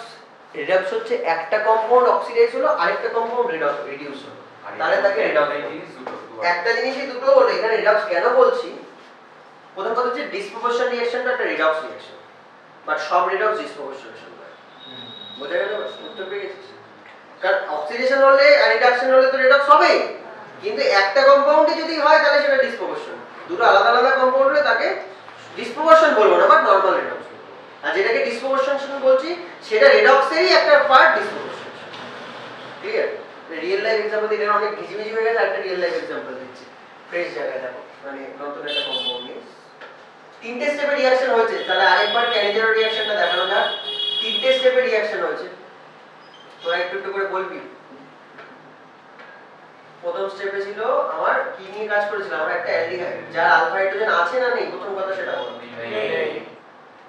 রেডক্স হচ্ছে একটা কম্পাউন্ড অক্সিডাইজ হলো আরেকটা কম্পাউন্ড রিডিউস হলো, তাহলে তাকে রেডক্স। একটা জিনিসই দুটো হলো। এখানে রেডক্স কেন বলছি, প্রথম কথা হচ্ছে ডিসপ্রপোর্শন রিঅ্যাকশনটা একটা রেডক্স রিঅ্যাকশন, বাট সব রেডক্স ডিসপ্রপোর্শনেশন হয়। বোঝা গেল? উত্তর পেয়ে গেছিস? কারণ অক্সিডেশন হলে আর রিডাকশন হলে তো রেডক্স হবে, কিন্তু একটা কম্পাউন্ডে যদি হয় তাহলে সেটা ডিসপ্রপোর্শন। দুটো আলাদা আলাদা কম্পাউন্ড হলে তাকে ডিসপ্রপোর্শন বলবো না, বাট নরমাল রেডক্স। আর যেটাকে ডিসপ্রপোর্শন বলছি সেটা রেডক্সেরই একটা part disproportion. Clear? Real life example দিলে অনেক ঘিজিমিজি হয়ে গেছে, একটা রিয়েল লাইফ এক্সাম্পল দিচ্ছি ফ্রেশ জায়গায়। দেখো মানে নতুন একটা কম্পাউন্ড নিয়ে তিনটে স্টেপে রিঅ্যাকশন হয়েছে, তাহলে আরেকবার ক্যানিজারো রিঅ্যাকশনটা দেখানো যাক। তিনটে স্টেপে রিঅ্যাকশন হয়েছে, তোরা একটু একটু করে বলবি। প্রথম স্টেপে ছিল আমার কি নিয়ে কাজ করেছিল, আমরা একটা অ্যালডিহাইড যার আলফা হাইড্রোজেন আছে না নেই, প্রথম কথা সেটা বল।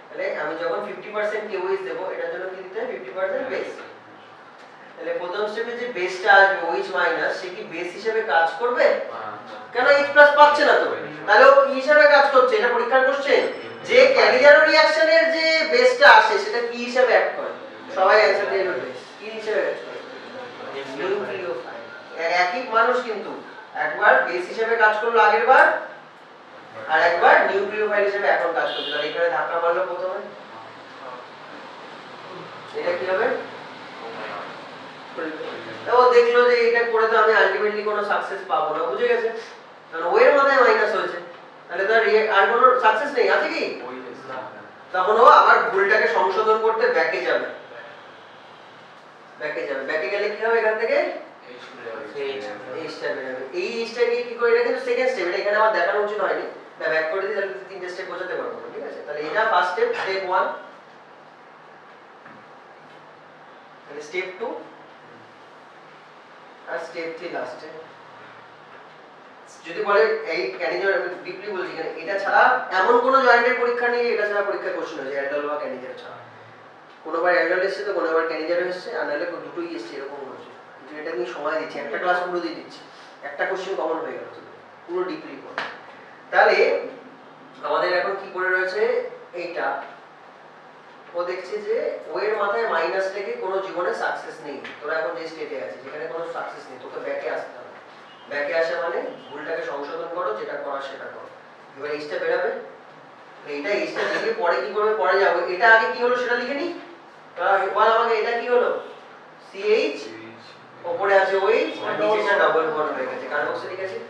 তাহলে আমি যখন 50% KOH দেব, এটার জন্য কি দিতে হয় 50% বেস। তাহলে প্রথম স্টেপে যে বেসটা আসবে OH মাইনাস, সে কি বেস হিসেবে কাজ করবে? কেন H প্লাস পাচ্ছে না তো, তাহলে ও কি হিসেবে কাজ করছে? এটা পরীক্ষার কোশ্চেন, যে ক্যানিজারো রিঅ্যাকশনের যে বেসটা আসে সেটা কি হিসেবে অ্যাক্ট করে? সবাই অ্যানসার দিয়ে দেবে, কি হিসেবে কাজ করে? নিউক্লিওফাইল। একই মানুষ কিন্তু একবার বেস হিসেবে কাজ করলো আগের বার, আর একবার নিউক্লিওফাইল হিসেবে এখন কাজ করছে। তাহলে এখানে ধাক্কা মারলো প্রথমে, এটা কি হবে? ও দেখলো যে এটা করে তো আমি আলটিমেটলি কোনো সাকসেস পাবো না, বুঝে গেছে? কারণ ওয়ের মাথায় মাইনাস হয়েছে, তাহলে তো আর কোনো সাকসেস নেই, আছে কি? তখন ও আবার ভুলটাকে সংশোধন করতে ব্যাকে যাবে। ব্যাকে যাবে, ব্যাকে গেলে কি হবে? এখান থেকে এইচটা বেরোবে। এই এইচটা নিয়ে কি করে, এটা কিন্তু সেকেন্ড স্টেপ, এটা এখানে আমার দেখানো উচিত হয়নি, এটা ব্যাক করে দিই, তাহলে তিনটে স্টেপ বোঝাতে পারবো, ঠিক আছে? তাহলে এটা ফার্স্ট স্টেপ, স্টেপ 1, তাহলে স্টেপ 2 আর স্টেপ 3 লাস্টে। যদি বলে এই ক্যানিজার, আমি ডিপলি বলছি এখানে, এটা ছাড়া এমন কোনো জয়েন্টের পরীক্ষা নেই এটা ছাড়া পরীক্ষায় কোশ্চেন হয়েছে অ্যালডল বা ক্যানিজার ছাড়া। কোনোবার অ্যালডল এসছে তো কোনোবার ক্যানিজার এসছে, আর নাহলে দুটোই এসছে, এরকম হচ্ছে। কিন্তু এটা আমি সময় দিচ্ছি, একটা ক্লাস পুরো দিয়ে দিচ্ছি, একটা কোশ্চেন কমন হয়ে গেল পুরো ডিপলি করে। তাহলে আমাদের এখন কি করে রয়েছে এইটা, ও দেখছে যে ওয়ের মাথায় মাইনাস লেগে কোনো জীবনে সাকসেস নেই। তোরা এখন যে স্টেটে আছিস যেখানে কোনো সাকসেস নেই, তোকে ব্যাকে আসতে হবে। ব্যাকে আসা মানে ভুলটাকে সংশোধন করো, যেটা করার সেটা করো। এবার এইচটা বেরাবে, এইটা এইচটা লিখে পরে কি করবে, পরে যাবো। এটা আগে কি হলো সেটা লিখে নি, বল আমাকে এটা কি হলো, CH, উপরে আছে OH, আর নিচেটা ডাবল বন্ড হয়ে গেছে কার্বক্সিলিক অ্যাসিড।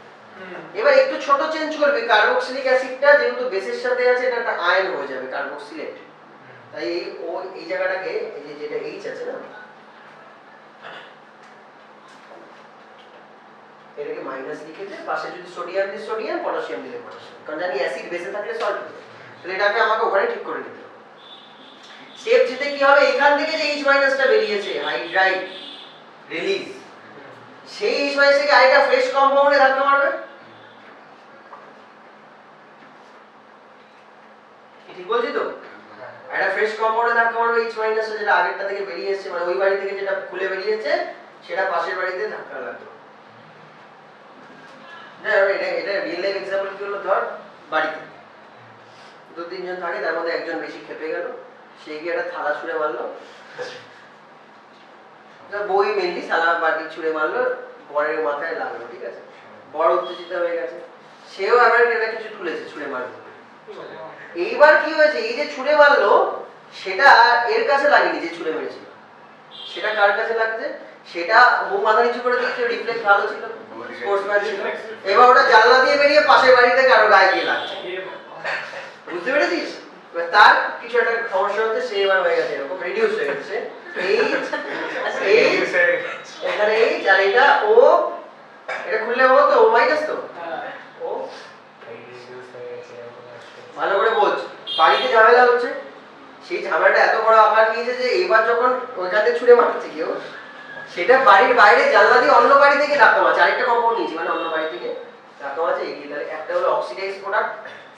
এবার একটু ছোট চেঞ্জ করবে, কার্বক্সিলিক অ্যাসিডটা যেহেতু বেসের সাথে আছে এটা একটা আয়ন হয়ে যাবে কার্বক্সিলেট। তাই এই জায়গাটাকে এই যে যেটা H আছে না, এটাকে মাইনাস লিখেছে, পাশে যদি সোডিয়াম দিই সোডিয়াম, পটাশিয়াম দিলে পটাশিয়াম, কারণ জানি অ্যাসিড বেসে থাকলে সল্ট হবে। তাহলে এটাকে আমাকে ওখানে ঠিক করে দিতে হবে। স্টেপ যেতে কি হবে, এখান থেকে যে H মাইনাসটা বেরিয়েছে হাইড্রাইড রিলিজ, সেই H মাইনাস থেকে আরেকটা ফ্রেশ কম্পাউন্ডে ধাক্কা মারবে। ঠিক বলছি তো? একটা ফ্রেশ কম্পাউন্ডে ধাক্কা মারবে H মাইনাস, যেটা আগেরটা থেকে বেরিয়ে এসেছে, মানে ওই বাড়ি থেকে যেটা খুলে বেরিয়েছে সেটা পাশের বাড়িতে ধাক্কা লাগবে। হ্যাঁ, এটা রিয়েল লাইফ এক্সাম্পল কি হলো, ধর বাড়িতে দু তিনজন থাকে, তার মধ্যে একজন বেশি খেপে গেল, সে গিয়ে একটা থালা ছুঁড়ে মারলো, বই মেনলি থালা বাটি ছুঁড়ে মারলো, বরের মাথায় লাগলো, ঠিক আছে? বড় উত্তেজিত হয়ে গেছে, সেও আবার এটা কিছু তুলেছে ছুঁড়ে মারলো। এইবার কি হয়েছে, এই যে ছুঁড়ে মারলো সেটা এর কাছে লাগেনি, যে ছুঁড়ে মেরেছিল সেটা কার কাছে লাগছে, সেটা ও মাথা নিচু করে দিয়েছে, রিফ্লেক্স ভালো ছিল, স্পোর্টসম্যান ছিল। এবার ওটা জানলা দিয়ে বেরিয়ে পাশের বাড়িতে কারো গায়ে গিয়ে লাগছে, বুঝতে পেরেছিস? এবার তার কিছু একটা সমস্যা হচ্ছে, সে এবার হয়ে গেছে এরকম রিডিউস হয়ে গেছে এইচ এখানে এইচ, আর এটা ও, এটা খুললে বলো তো ও মাইনাস তো ও। ভালো করে বোঝ, বাড়িতে ঝামেলা হচ্ছে, সেই ঝামেলাটা এত বড় আকার নিয়েছে যে এবার যখন ওইখানে ছুঁড়ে মারছে কেউ, সেটা বাড়ির বাইরে জানলা দিয়ে অন্য বাড়ি থেকে ধাক্কা মারছে, আরেকটা কম্পাউন্ড নিয়েছি মানে অন্য বাড়ি থেকে ধাক্কা মারছে এগিয়ে। তাহলে একটা হলো অক্সিডাইজ প্রোডাক্ট,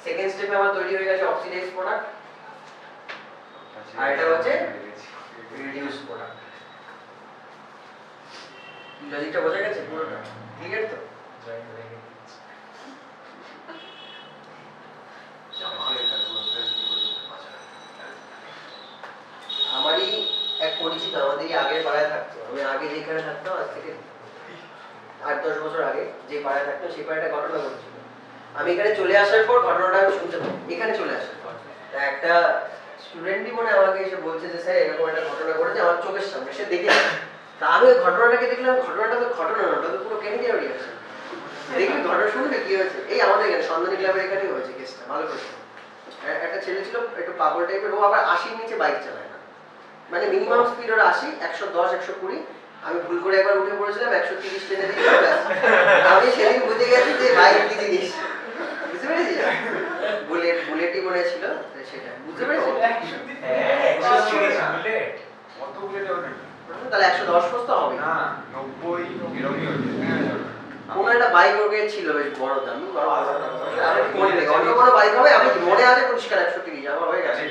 সেকেন্ড স্টেপে আমার তৈরি হয়ে গেছে অক্সিডাইজ প্রোডাক্ট, আর এটা হচ্ছে রিডিউস প্রোডাক্ট। লজিকটা বোঝা গেছে পুরোটা? ক্লিয়ার তো? আমারই এক পরিচিত, আমাদেরই আগের পাড়ায় থাকতো, আমি আগে যেখানে থাকতাম আজ থেকে 8-10 বছর আগে যে পাড়ায় থাকতো সেই পাড়াটা ঘটনা ঘটেছিল। আমি এখানে চলে আসার পর ঘটনাটা আমি শুনতে পাই, এখানে চলে আসার পর তা একটা স্টুডেন্টই মনে আমাকে এসে বলছে যে স্যার এরকম একটা ঘটনা ঘটেছে আমার চোখের সামনে, সে দেখেছে। তা আমি ওই ঘটনাটাকে দেখলাম, ঘটনাটা তো ঘটনা না, ওটা তো পুরো ক্যান্ডিডেট আছে। দেখবি ঘটনা শুনবে কি হয়েছে, এই আমাদের এখানে সন্ধানী ক্লাবের এখানেই হয়েছে কেসটা, ভালো করে। একটা ছেলে ছিল একটু পাগল টাইপের, ও আবার 80-র নিচে বাইক চালায় না, মানে মিনিমাম স্পিড ওর 80, 110-120। আমি ভুল করে একবার উঠে পড়েছিলাম 130 টেনে দিয়ে, আমি সেদিন বুঝে গেছি যে বাইক কি জিনিস, বুঝতে পেরেছিস? বুলেটই মনে ছিল সেটা, বুঝতে পেরেছিস? তাহলে 110 তো হবে না 90 এরকমই হচ্ছে। কোন একটা বাইক ওকে ছিল বেশ বড় দাম, অন্য কোনো বাইক হবে, আমি মনে আছে পরিষ্কার 130 আমার হয়ে গেছে।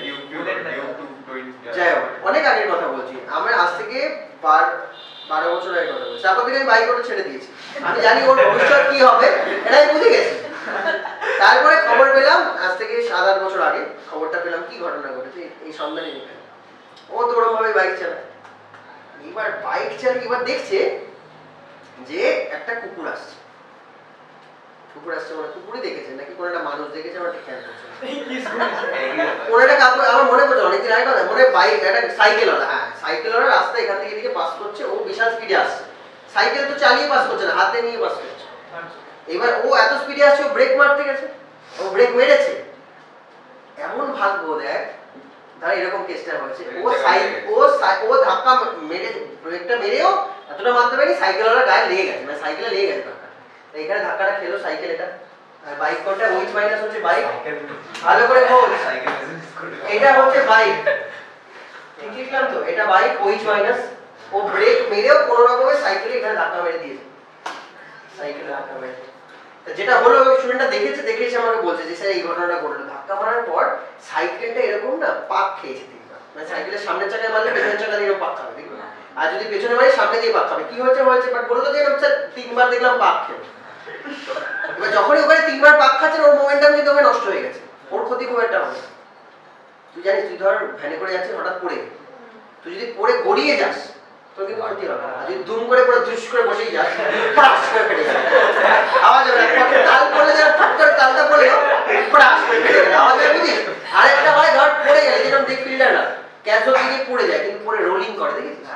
যাই হোক, অনেক আগের কথা বলছি, আমরা আজ থেকে 12 বছর আগের কথা বলছি। তারপর থেকে আমি বাইক ওটা ছেড়ে দিয়েছি, আমি জানি ওর ভবিষ্যৎ কি হবে, এটা আমি বুঝে গেছি। তারপরে খবর পেলাম আজ থেকে 7-8 বছর আগে, খবরটা পেলাম কি ঘটনা ঘটেছে এই সন্ধানে। ও তো ওরকম ভাবে বাইক চালায়, এবার বাইক চালিয়ে এবার দেখছে যে একটা কুকুর আসছে, মানে কুকুরই দেখেছে নাকি কোনো একটা মানুষ দেখেছে, আমার ঠিক খেয়াল করছে না। কোনো একটা কাপড় আমার মনে পড়ছে অনেকদিন আগে কথা, মনে বাইক একটা সাইকেলওয়ালা, হ্যাঁ সাইকেলওয়ালা রাস্তা এখান থেকে এদিকে পাস করছে, ও বিশাল স্পিডে আসছে, সাইকেল তো চালিয়ে পাস করছে না, হাতে নিয়ে পাস করছে। এবার ও এত স্পিডে আসছে, ও ব্রেক মারতে গেছে, ও ব্রেক মেরেছে, এমন ভাগ্য দেখ তাহলে এরকম কেসটা হয়েছে। ও ধাক্কা মেরে, ব্রেকটা মেরেও এতটা মারতে পারেনি, সাইকেলওয়ালা গায়ে লেগে গেছে, মানে সাইকেলে লেগে গেছে ধাক্কা। এখানে ধাক্কাটা খেলো সাইকেল, এটা আর বাইক কোনটা, ওইচ মাইনাস হচ্ছে বাইক, ভালো করে বল, এটা হচ্ছে বাইক, ঠিক লিখলাম তো, এটা বাইক, ওইচ মাইনাস। ও ব্রেক মেরেও কোনো রকমে সাইকেলে এখানে ধাক্কা মেরে দিয়েছে, সাইকেলে ধাক্কা মেরে। যেটা হলো স্টুডেন্টটা দেখেছে আমাকে বলছে যে স্যার এই ঘটনাটা ঘটলো, ধাক্কা মারার পর সাইকেলটা এরকম না পাক খেয়েছে তিনবার, মানে সাইকেলের সামনের চাকায় মারলে পেছনের চাকা দিয়ে পাক খাবে, দেখুন, আর যদি পেছনে মারে সামনে দিয়ে পাক খাবে। কি হয়েছে বাট বলতো যে এরকম স্যার 3বার দেখলাম পাক খেলো। এবার যখনই ওখানে 3বার পাক খাচ্ছে ওর মোমেন্টাম কিন্তু ওখানে নষ্ট হয়ে গেছে, ওর ক্ষতি খুব একটা হবে। তুই জানিস, তুই ধর ভ্যানে করে যাচ্ছিস, হঠাৎ পড়ে, তুই যদি পড়ে গড়িয়ে যাস তোর কিন্তু ক্ষতি হবে, আর যদি দুম করে পড়ে ধুস করে বসেই যাস ফাঁস করে ফেটে যাবে, আওয়াজ হবে, তাল পড়লে যারা ফাট করে তালটা পড়লো ফাঁস করে ফেটে যাবে, আওয়াজ হবে, বুঝিস? আরেকটা হয় ধর পড়ে গেলে, যেরকম দেখ ফিল্ডাররা ক্যাজুয়াল দিকে পড়ে যায় কিন্তু পড়ে রোলিং করে, দেখেছিস?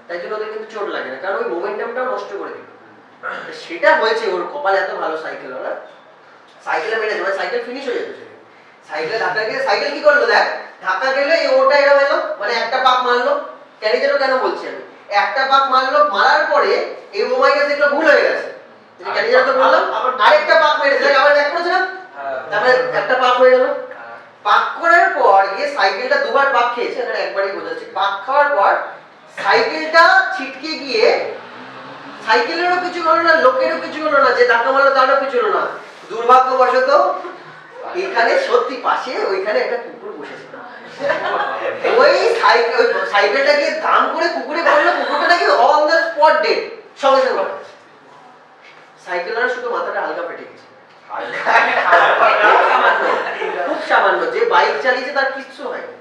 তাই জন্য ওদের কিন্তু চোট লাগে না, কারণ ওই মোমেন্টামটাও নষ্ট করে দিল। সেটা হয়েছে, ওর কপাল এত ভালো সাইকেলওয়ালা, সাইকেলে মেরেছে, মানে সাইকেল ফিনিশ হয়ে যেত। সাইকেলে ধাক্কা গিয়ে সাইকেল কি করলো দেখ, ধাক্কা গেলে ওটা এরকম এলো, মানে একটা পাক মারলো, ক্যারিজেরও কেন বলছি আমি, একটা পাক মারলো, মারার পরে এই ও মাইনাস দেখলো ভুল হয়ে গেছে, ক্যারিজের তো বললাম, আরেকটা পাক মেরেছে, আবার ব্যাক করেছে না, তারপরে একটা পাক হয়ে গেল। পাক করার পর গিয়ে সাইকেলটা দুবার পাক খেয়েছে, এখানে একবারই বোঝাচ্ছে, পাক খাওয়ার পর সাইকেলটা ছিটকে গিয়ে, সাইকেলেরও কিছু হলো না, লোকেরও কিছু হলো না, যে ধাক্কা মারলো তারও কিছু হলো না, দুর্ভাগ্যবশত এখানে সত্যি পাশে ওইখানে একটা কুকুর বসেছিল, ওই সাইকেলটা গিয়ে দাম করে কুকুরে পড়লো, কুকুরটা নাকি অন দ্য স্পট ডেড, সঙ্গে সঙ্গে সাইকেলটা শুধু মাথাটা হালকা ফেটে গেছে, খুব সামান্য। যে বাইক চালিয়েছে তার কিচ্ছু হয়নি,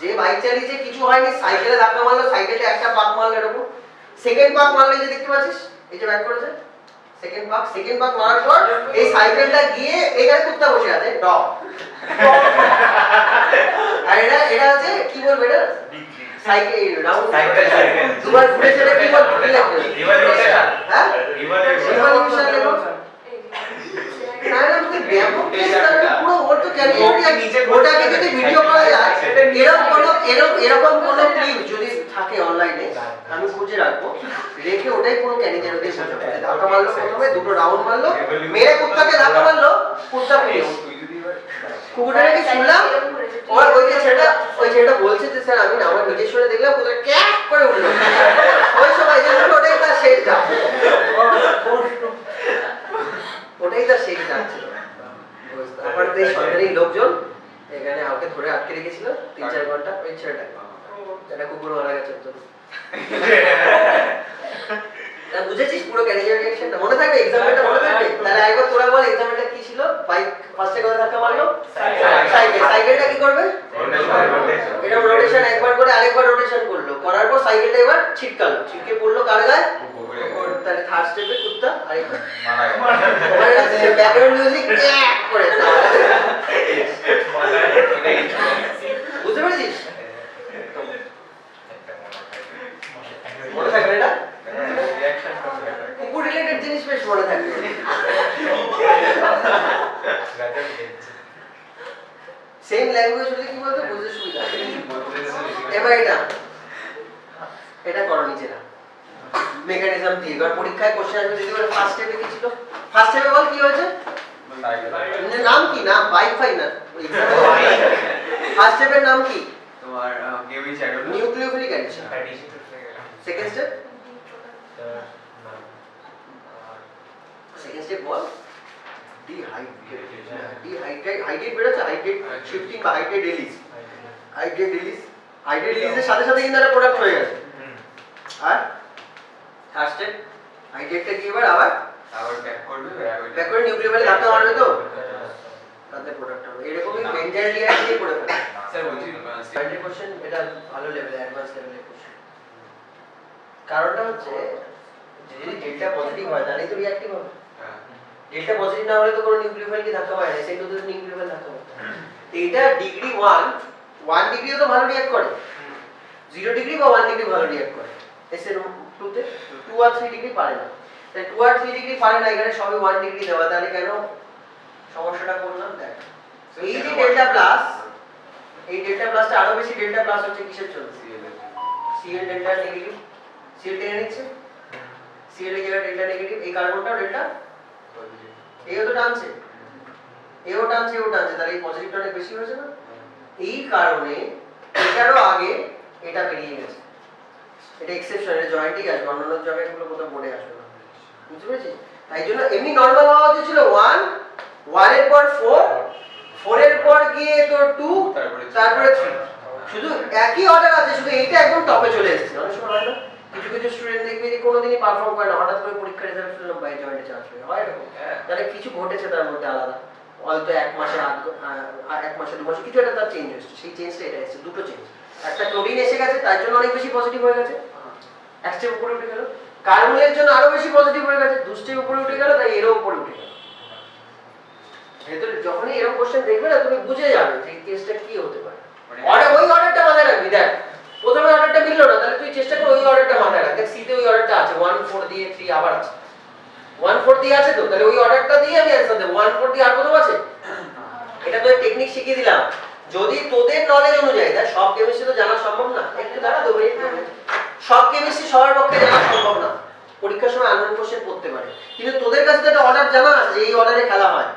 যে বাইক চালিয়েছে কিছু হয়নি, সাইকেলে ধাক্কা মারলো, সাইকেলটা একটা পাক মারলো এরকম, সেকেন্ড পাক মারলে যে দেখতে পাচ্ছিস এই যে ব্যাক করেছে, সেকেন্ড পাক মারার পর এই সাইকেলটা গিয়ে এখানে কুত্তা বসে আছে, ডগ, আর এটা হচ্ছে কি বলবে, এটা সাইকেল রাউন্ড দুবার ঘুরেছে, এটা কি বলবে, হ্যাঁ রিভলিউশন লেখো, না না কি ব্যাপক কেসটা পুরো ওর তো ক্যারিয়ার নিচে ওটাকে যদি ভিডিও করা যায় এরকম কোনো ক্লিপ যদি থাকে অনলাইনে আমি খুঁজে রাখবো রেখে ওটাই পুরো ক্যারিয়ার দিয়ে বোঝাবো যে ধাক্কা মারলো প্রথমে দুটো রাউন্ড মারলো মেরে কুত্তাকে ধাক্কা মারলো কুত্তা ফিনিশ কুকুরটাকে শুনলাম ওই ছেলেটা বলছে যে স্যার আমি না আমার নিজের শুনে দেখলাম কুকুরটা ক্যাক করে উঠলো ওই সময় যে ওটাই তার শেষ ডাক ওটাই তার শেষ ডাক ছিল তারপরে তো এই সরকারি লোকজন এখানে আমাকে ধরে আটকে রেখেছিল 3-4 ঘন্টা ওই ছেলেটা এটা কুকুর মারা গেছে তো বুঝেছিস পুরো ক্যারিয়ার রিঅ্যাকশনটা মনে থাকবে এক্সাম্পলটা মনে থাকবে তাহলে একবার তোরা বল এক্সাম্পলটা কি ছিল বাইক ফার্স্টে কথা ধাক্কা মারলো সাইকেলটা কি করবে এটা রোটেশন একবার করে আরেকবার রোটেশন করলো করার পর সাইকেলটা এবার ছিটকালো ছিটকে পড়লো কার গায়ে তাহলে থার্ড স্টেপে কুত্তা আরেকবার ব্যাকগ্রাউন্ড মিউজিক ক্যাক করে বুঝতে পেরেছিস মনে থাকবে এটা কুকুর রিলেটেড জিনিস বেশ মনে থাকবে সেম ল্যাঙ্গুয়েজ হলে কি বলতো বুঝতে সুবিধা এবার এটা করো নিজেরা মেকানিজম দিয়ে এবার পরীক্ষায় কোশ্চেন আসবে যদি বলে ফার্স্ট স্টেপে কি ছিল ফার্স্ট স্টেপে বল কি হয়েছে নাম কি না বাইক ফাই না ফার্স্ট স্টেপের নাম কি তোমার কেউই চ্যানেল nucleophilic addition second step second step বল হাইড্রেট বেরোচ্ছে হাইড্রেট শিফটিং বা হাইড্রেট রিলিজের সাথে সাথে কিন্তু একটা প্রোডাক্ট হয়ে গেছে আর থার্ড স্টেপ হাইড্রেটটা কি এবার আবার ব্যাক করে নিউক্লিওফিলিক ধাক্কা মারবে তো তাতে প্রোডাক্ট হবে এরকমই বেঞ্জাইল লেয়ার দিয়ে করে ফেলে স্যার বলছি 100% এটা ভালো লেভেলে অ্যাডভান্স লেভেলে কোশ্চেন কারণটা হচ্ছে যদি ডেল্টা পজিটিভ হয় তাহলেই তো রিঅ্যাক্টিভ হবে ডেল্টা পজিটিভ না হলে তো কোনো নিউক্লিওফাইলকে ধাক্কা মারে না সেটা তো নিউক্লিওফাইল ধাক্কা মারে এটা ডিগ্রি 1 ডিগ্রিও তো ভালো রিঅ্যাক্ট করে 0 ডিগ্রি বা 1 ডিগ্রি ভালো রিঅ্যাক্ট করে এসে 2 তে 2 আর 3 ডিগ্রি পারে না তাই 2 আর 3 ডিগ্রি পারে না এখানে সবই 1 ডিগ্রি দেওয়া তাহলে কেন সমস্যাটা করলাম দেখ এই যে ডেল্টা প্লাস এই ডেল্টা প্লাসটা আরো বেশি ডেল্টা প্লাস হচ্ছে কিসের জন্য সিএল ডেল্টা নেগেটিভ সিএল টেনে নিচ্ছে সিএল এর জায়গায় ডেল্টা নেগেটিভ এই কার্বনটাও ডেল্টা এও তো টানছে এও টানছে তাহলে এই পজিটিভটা অনেক বেশি হয়েছে না এই কারণে এটারও আগে এটা বেরিয়ে গেছে এটা এক্সেপশন এটা জয়েন্টই আসবে অন্যান্য জায়গাগুলো কোথাও বোর্ডে আসবে না বুঝতে পেরেছিস তাই জন্য এমনি নরমাল হওয়া উচিত ছিল 1 এর পর 4 এর পর গিয়ে তো 2 তারপরে 3 শুধু একই অর্ডার আছে শুধু এইটা একদম টপে চলে এসেছে অনেক সময় হয় না কিছু স্টুডেন্ট দেখবে যে কোনোদিনই পারফর্ম করে না হঠাৎ করে পরীক্ষার রেজাল্ট শুনলাম বাই জয়েন্টে চান্স পেয়ে হয় এরকম তাহলে কিছু ঘটেছে তার মধ্যে আলাদা হয়তো 1 মাসে 2 মাসে কিছু একটা তার চেঞ্জ হয়েছে সেই চেঞ্জটা এটা এসেছে দুটো চেঞ্জ একটা ক্লোরিন এসে গেছে তার জন্য অনেক বেশি পজিটিভ হয়ে গেছে এক স্টেপ উপরে উঠে গেল কার্বনের জন্য আরো বেশি পজিটিভ হয়ে গেছে 2 স্টেপ উপরে উঠে গেল তাই এরও উপরে উঠে গেল ভেতরে যখনই এরকম কোশ্চেন দেখবে না তুমি বুঝে যাবে যে এই কেসটা কি হতে পারে ওই অর্ডারটা মাথায় রাখবি দেখ প্রথমে অর্ডারটা মিললো না তাহলে তুই চেষ্টা কর ওই অর্ডারটা মাথায় রাখ দেখ সিতে ওই অর্ডারটা আছে 1 4 দিয়ে 3 আবার আছে 1 4 দিয়ে আছে তো তাহলে ওই অর্ডারটা দিয়ে আমি অ্যানসার দেব 1 4 দিয়ে আর কোথাও আছে এটা তো টেকনিক শিখিয়ে দিলাম যদি তোদের নলেজ অনুযায়ী দেখ সব কেমিস্ট্রি তো জানা সম্ভব না একটু দাঁড়া তো সব কেমিস্ট্রি সবার পক্ষে জানা সম্ভব না পরীক্ষার সময় আননোন কোশ্চেন পড়তে পারে কিন্তু তোদের কাছে তো একটা অর্ডার জানা আছে যে এই অর্ডারে খেলা হয়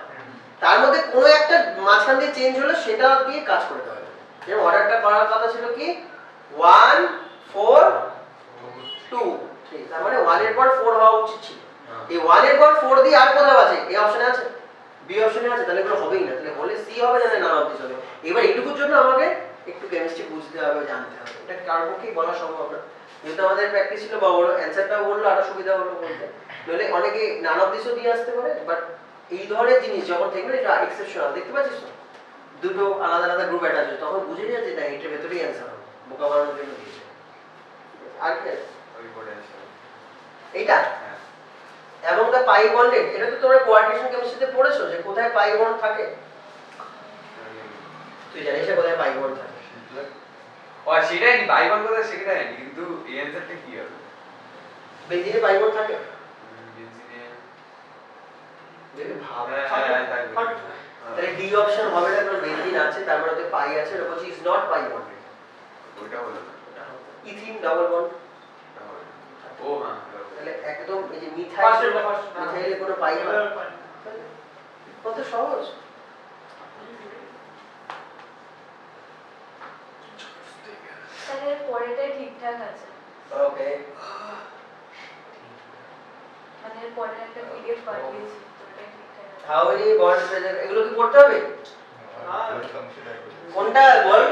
তার মধ্যে কোনো একটা মাঝখান দিয়ে চেঞ্জ হলো সেটা দিয়ে কাজ করতে হবে যে অর্ডারটা করার কথা ছিল কি 1 4 2 3 তার মানে 1 এর পর 4 হওয়া উচিত ছিল এই 1 এর পর 4 দিয়ে আর কোথাও আছে এই অপশনে আছে বি অপশনে আছে তাহলে এগুলো হবেই না তাহলে বলে সি হবে না নাম অফ দিস হবে এবার এইটুকুর জন্য আমাকে একটু কেমিস্ট্রি বুঝতে হবে জানতে হবে এটা কার পক্ষেই বলা সম্ভব না যেহেতু আমাদের প্র্যাকটিস ছিল বা ওর অ্যানসারটাও বললো আরো সুবিধা হলো বলতে নইলে অনেকে নাম অফ দিসও দিয়ে আসতে পারে বাট এই ধরনের জিনিস যখন দেখবেন এটা এক্সেপশনাল দেখতে পাচ্ছিস তো দুটো আলাদা আলাদা গ্রুপ অ্যাটাচ হচ্ছে তখন বুঝে যায় যে এটার ভেতরেই অ্যান্সার হবে বোকা বানানোর জন্য দিয়েছে আর কি ওই পড়ে আছে এইটা এবং দা পাই বন্ডেড এটা তো তোমরা কোয়ার্ডিনেশন কেমিস্ট্রিতে পড়েছো যে কোথায় পাই বন্ড থাকে তুই জানিস না কোথায় পাই বন্ড থাকে ও সেটাই নি বাই বন্ড কথা সেটাই নি কিন্তু এই অ্যানসারটা কি হবে বেঞ্জিনে পাই বন্ড থাকে বেঞ্জিনে দেখে ভাব হ্যাঁ হ্যাঁ থাকবে থাকে। তাহলে ডি অপশন হবে না, কারণ বেনজিন আছে, তার মানে ওতে পাই আছে, ওটা বলছি ইজ নট পাই বন্ডেড। ওইটা হলো না ইথিন ডাবল বন্ড, ওটা হলো না। ও হ্যাঁ তাহলে একদম এই যে First মিথাইল, এটা first, না। মিথাইলে কোনো পাই হয় কত সহজ। তাহলে পরেটাই ঠিকঠাক আছে, ওকে, মানে এর পরের একটা পিডিএফ পাঠিয়েছি তো ওটাই ঠিকঠাক আছে। হাউ মেনি বন্ডস প্রেজেন্ট, এগুলো কি পড়তে হবে? কোনটা বল,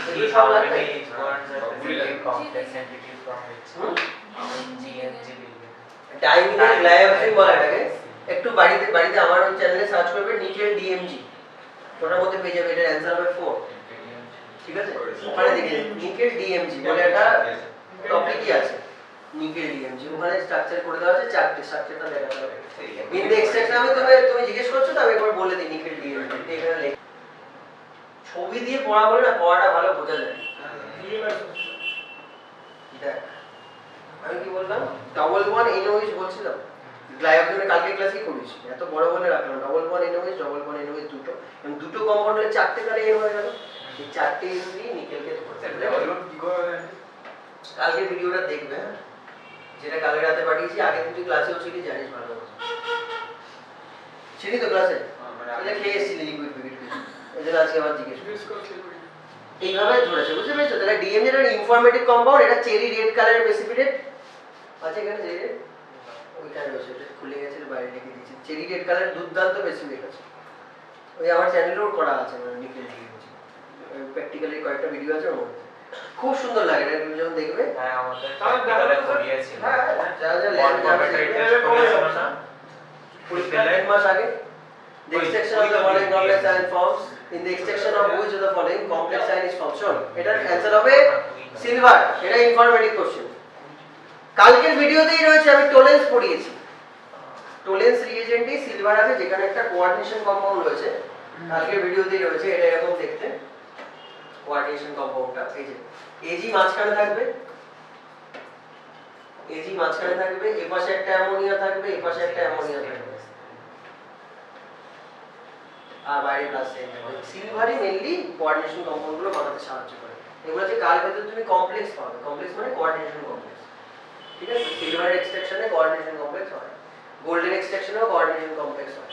এগুলো সব লাগবে। ডাইমিথাইল গ্লাইকোজেন বলে এটাকে। একটু বাড়িতে আমার ওই চ্যানেলে সার্চ করবে নিকেল ডিএমজি, ওটার মধ্যে পেয়ে যাবে, এটার অ্যান্সার হবে 4। ঠিক আছে, ওখানে দেখে নিকেল ডিএমজি বলে একটা টপিকই আছে, নিকেল ডিএমজি, ওখানে স্ট্রাকচার করে দেওয়া আছে, চারটে স্ট্রাকচারটা দেখাতে হবে। ইন দ্য এক্সট্রাকশন আমি তুমি জিজ্ঞেস করছো তো, আমি একবার বলে দিই নিকেল ডিএমজি এখানে লেখা। ছবি দিয়ে পড়া বলে না, পড়াটা ভালো বোঝা যায়। দেখ আমি কি বললাম, ডবল বন্ড এনওএইচ বলছিলাম, গ্লাইকোজেনে কালকে ক্লাসেই করেছি, এত বড় বলে রাখলাম, double bond NOH, double bond NOH দুটো, এবং দুটো কম্পাউন্ড হলে চারটে, তাহলে এন হয়ে গেল। এই চারটে এন দিয়ে নিকেলকে ধরতে হবে। ডবল কি করে কালকে ভিডিওটা দেখবে, হ্যাঁ, যেটা কালকে রাতে পাঠিয়েছি, আগে তুই ক্লাসেও ছিলি, জানিস ভালো মতো ছিলি তো ক্লাসে, তাহলে খেয়ে এসেছিলি লিকুইড ফিকুইড, এই জন্য আজকে আবার জিজ্ঞেস করছি। এইভাবে ধরেছে, বুঝতে পেরেছো? তাহলে ডিএমজি এর ইনফরমেটিভ কম্পাউন্ড, এটা চেরি রেড কালারের প্রেসিপিটেট আছে, এখানে চেরি রেড ওইখানে রয়েছে, এটা খুলে গেছে, বাইরে রেখে দিয়েছি, চেরি রেড কালার দুর্দান্ত প্রেসিপিটেট আছে, ওই আমার চ্যানেলেও করা আছে, মানে নিকেল ডিএমজি প্র্যাকটিক্যালি কয়েকটা ভিডিও আছে, ওর মধ্যে খুব সুন্দর লাগে, এটা তুমি যখন দেখবে। হ্যাঁ আমাদের তাহলে প্র্যাকটিক্যালে দেখো তো করিয়েছিল হ্যাঁ, যারা যারা ল্যাব যাবে পরীক্ষার 1 মাস আগে, the extraction of the following complex ion forms, in the extraction of which of the following complex ion is formed? শোন, এটার অ্যানসার হবে সিলভার, এটা ইনফরমেটিভ কোশ্চেন। কালকের ভিডিওতেই রয়েছে, আমি টোলেন্স পড়িয়েছি, টোলেন্স রিএজেন্টে সিলভার আছে, যেখানে একটা কোঅর্ডিনেশন কম্পাউন্ড রয়েছে, কালকের ভিডিওতেই রয়েছে, এটা এরকম দেখতে কোঅর্ডিনেশন কম্পাউন্ডটা, এই যে এজি মাঝখানে থাকবে, এজি মাঝখানে থাকবে, এপাশে একটা অ্যামোনিয়া থাকবে, এপাশে একটা অ্যামোনিয়া থাকবে, আর বাইরে প্লাস সাইন থাকবে। সিলভারই মেইনলি কোঅর্ডিনেশন কম্পাউন্ডগুলো বানাতে সাহায্য করে। এগুলো হচ্ছে কার ভেতর তুমি কমপ্লেক্স পাবে, কমপ্লেক্স মানে কোঅর্ডিনেশন কমপ্লেক্স, ঠিক আছে? সিলভার এক্সট্রাকশনে কোঅর্ডিনেশন কমপ্লেক্স হয়, গোল্ডেন এক্সট্রাকশনেও কোঅর্ডিনেশন কমপ্লেক্স হয়।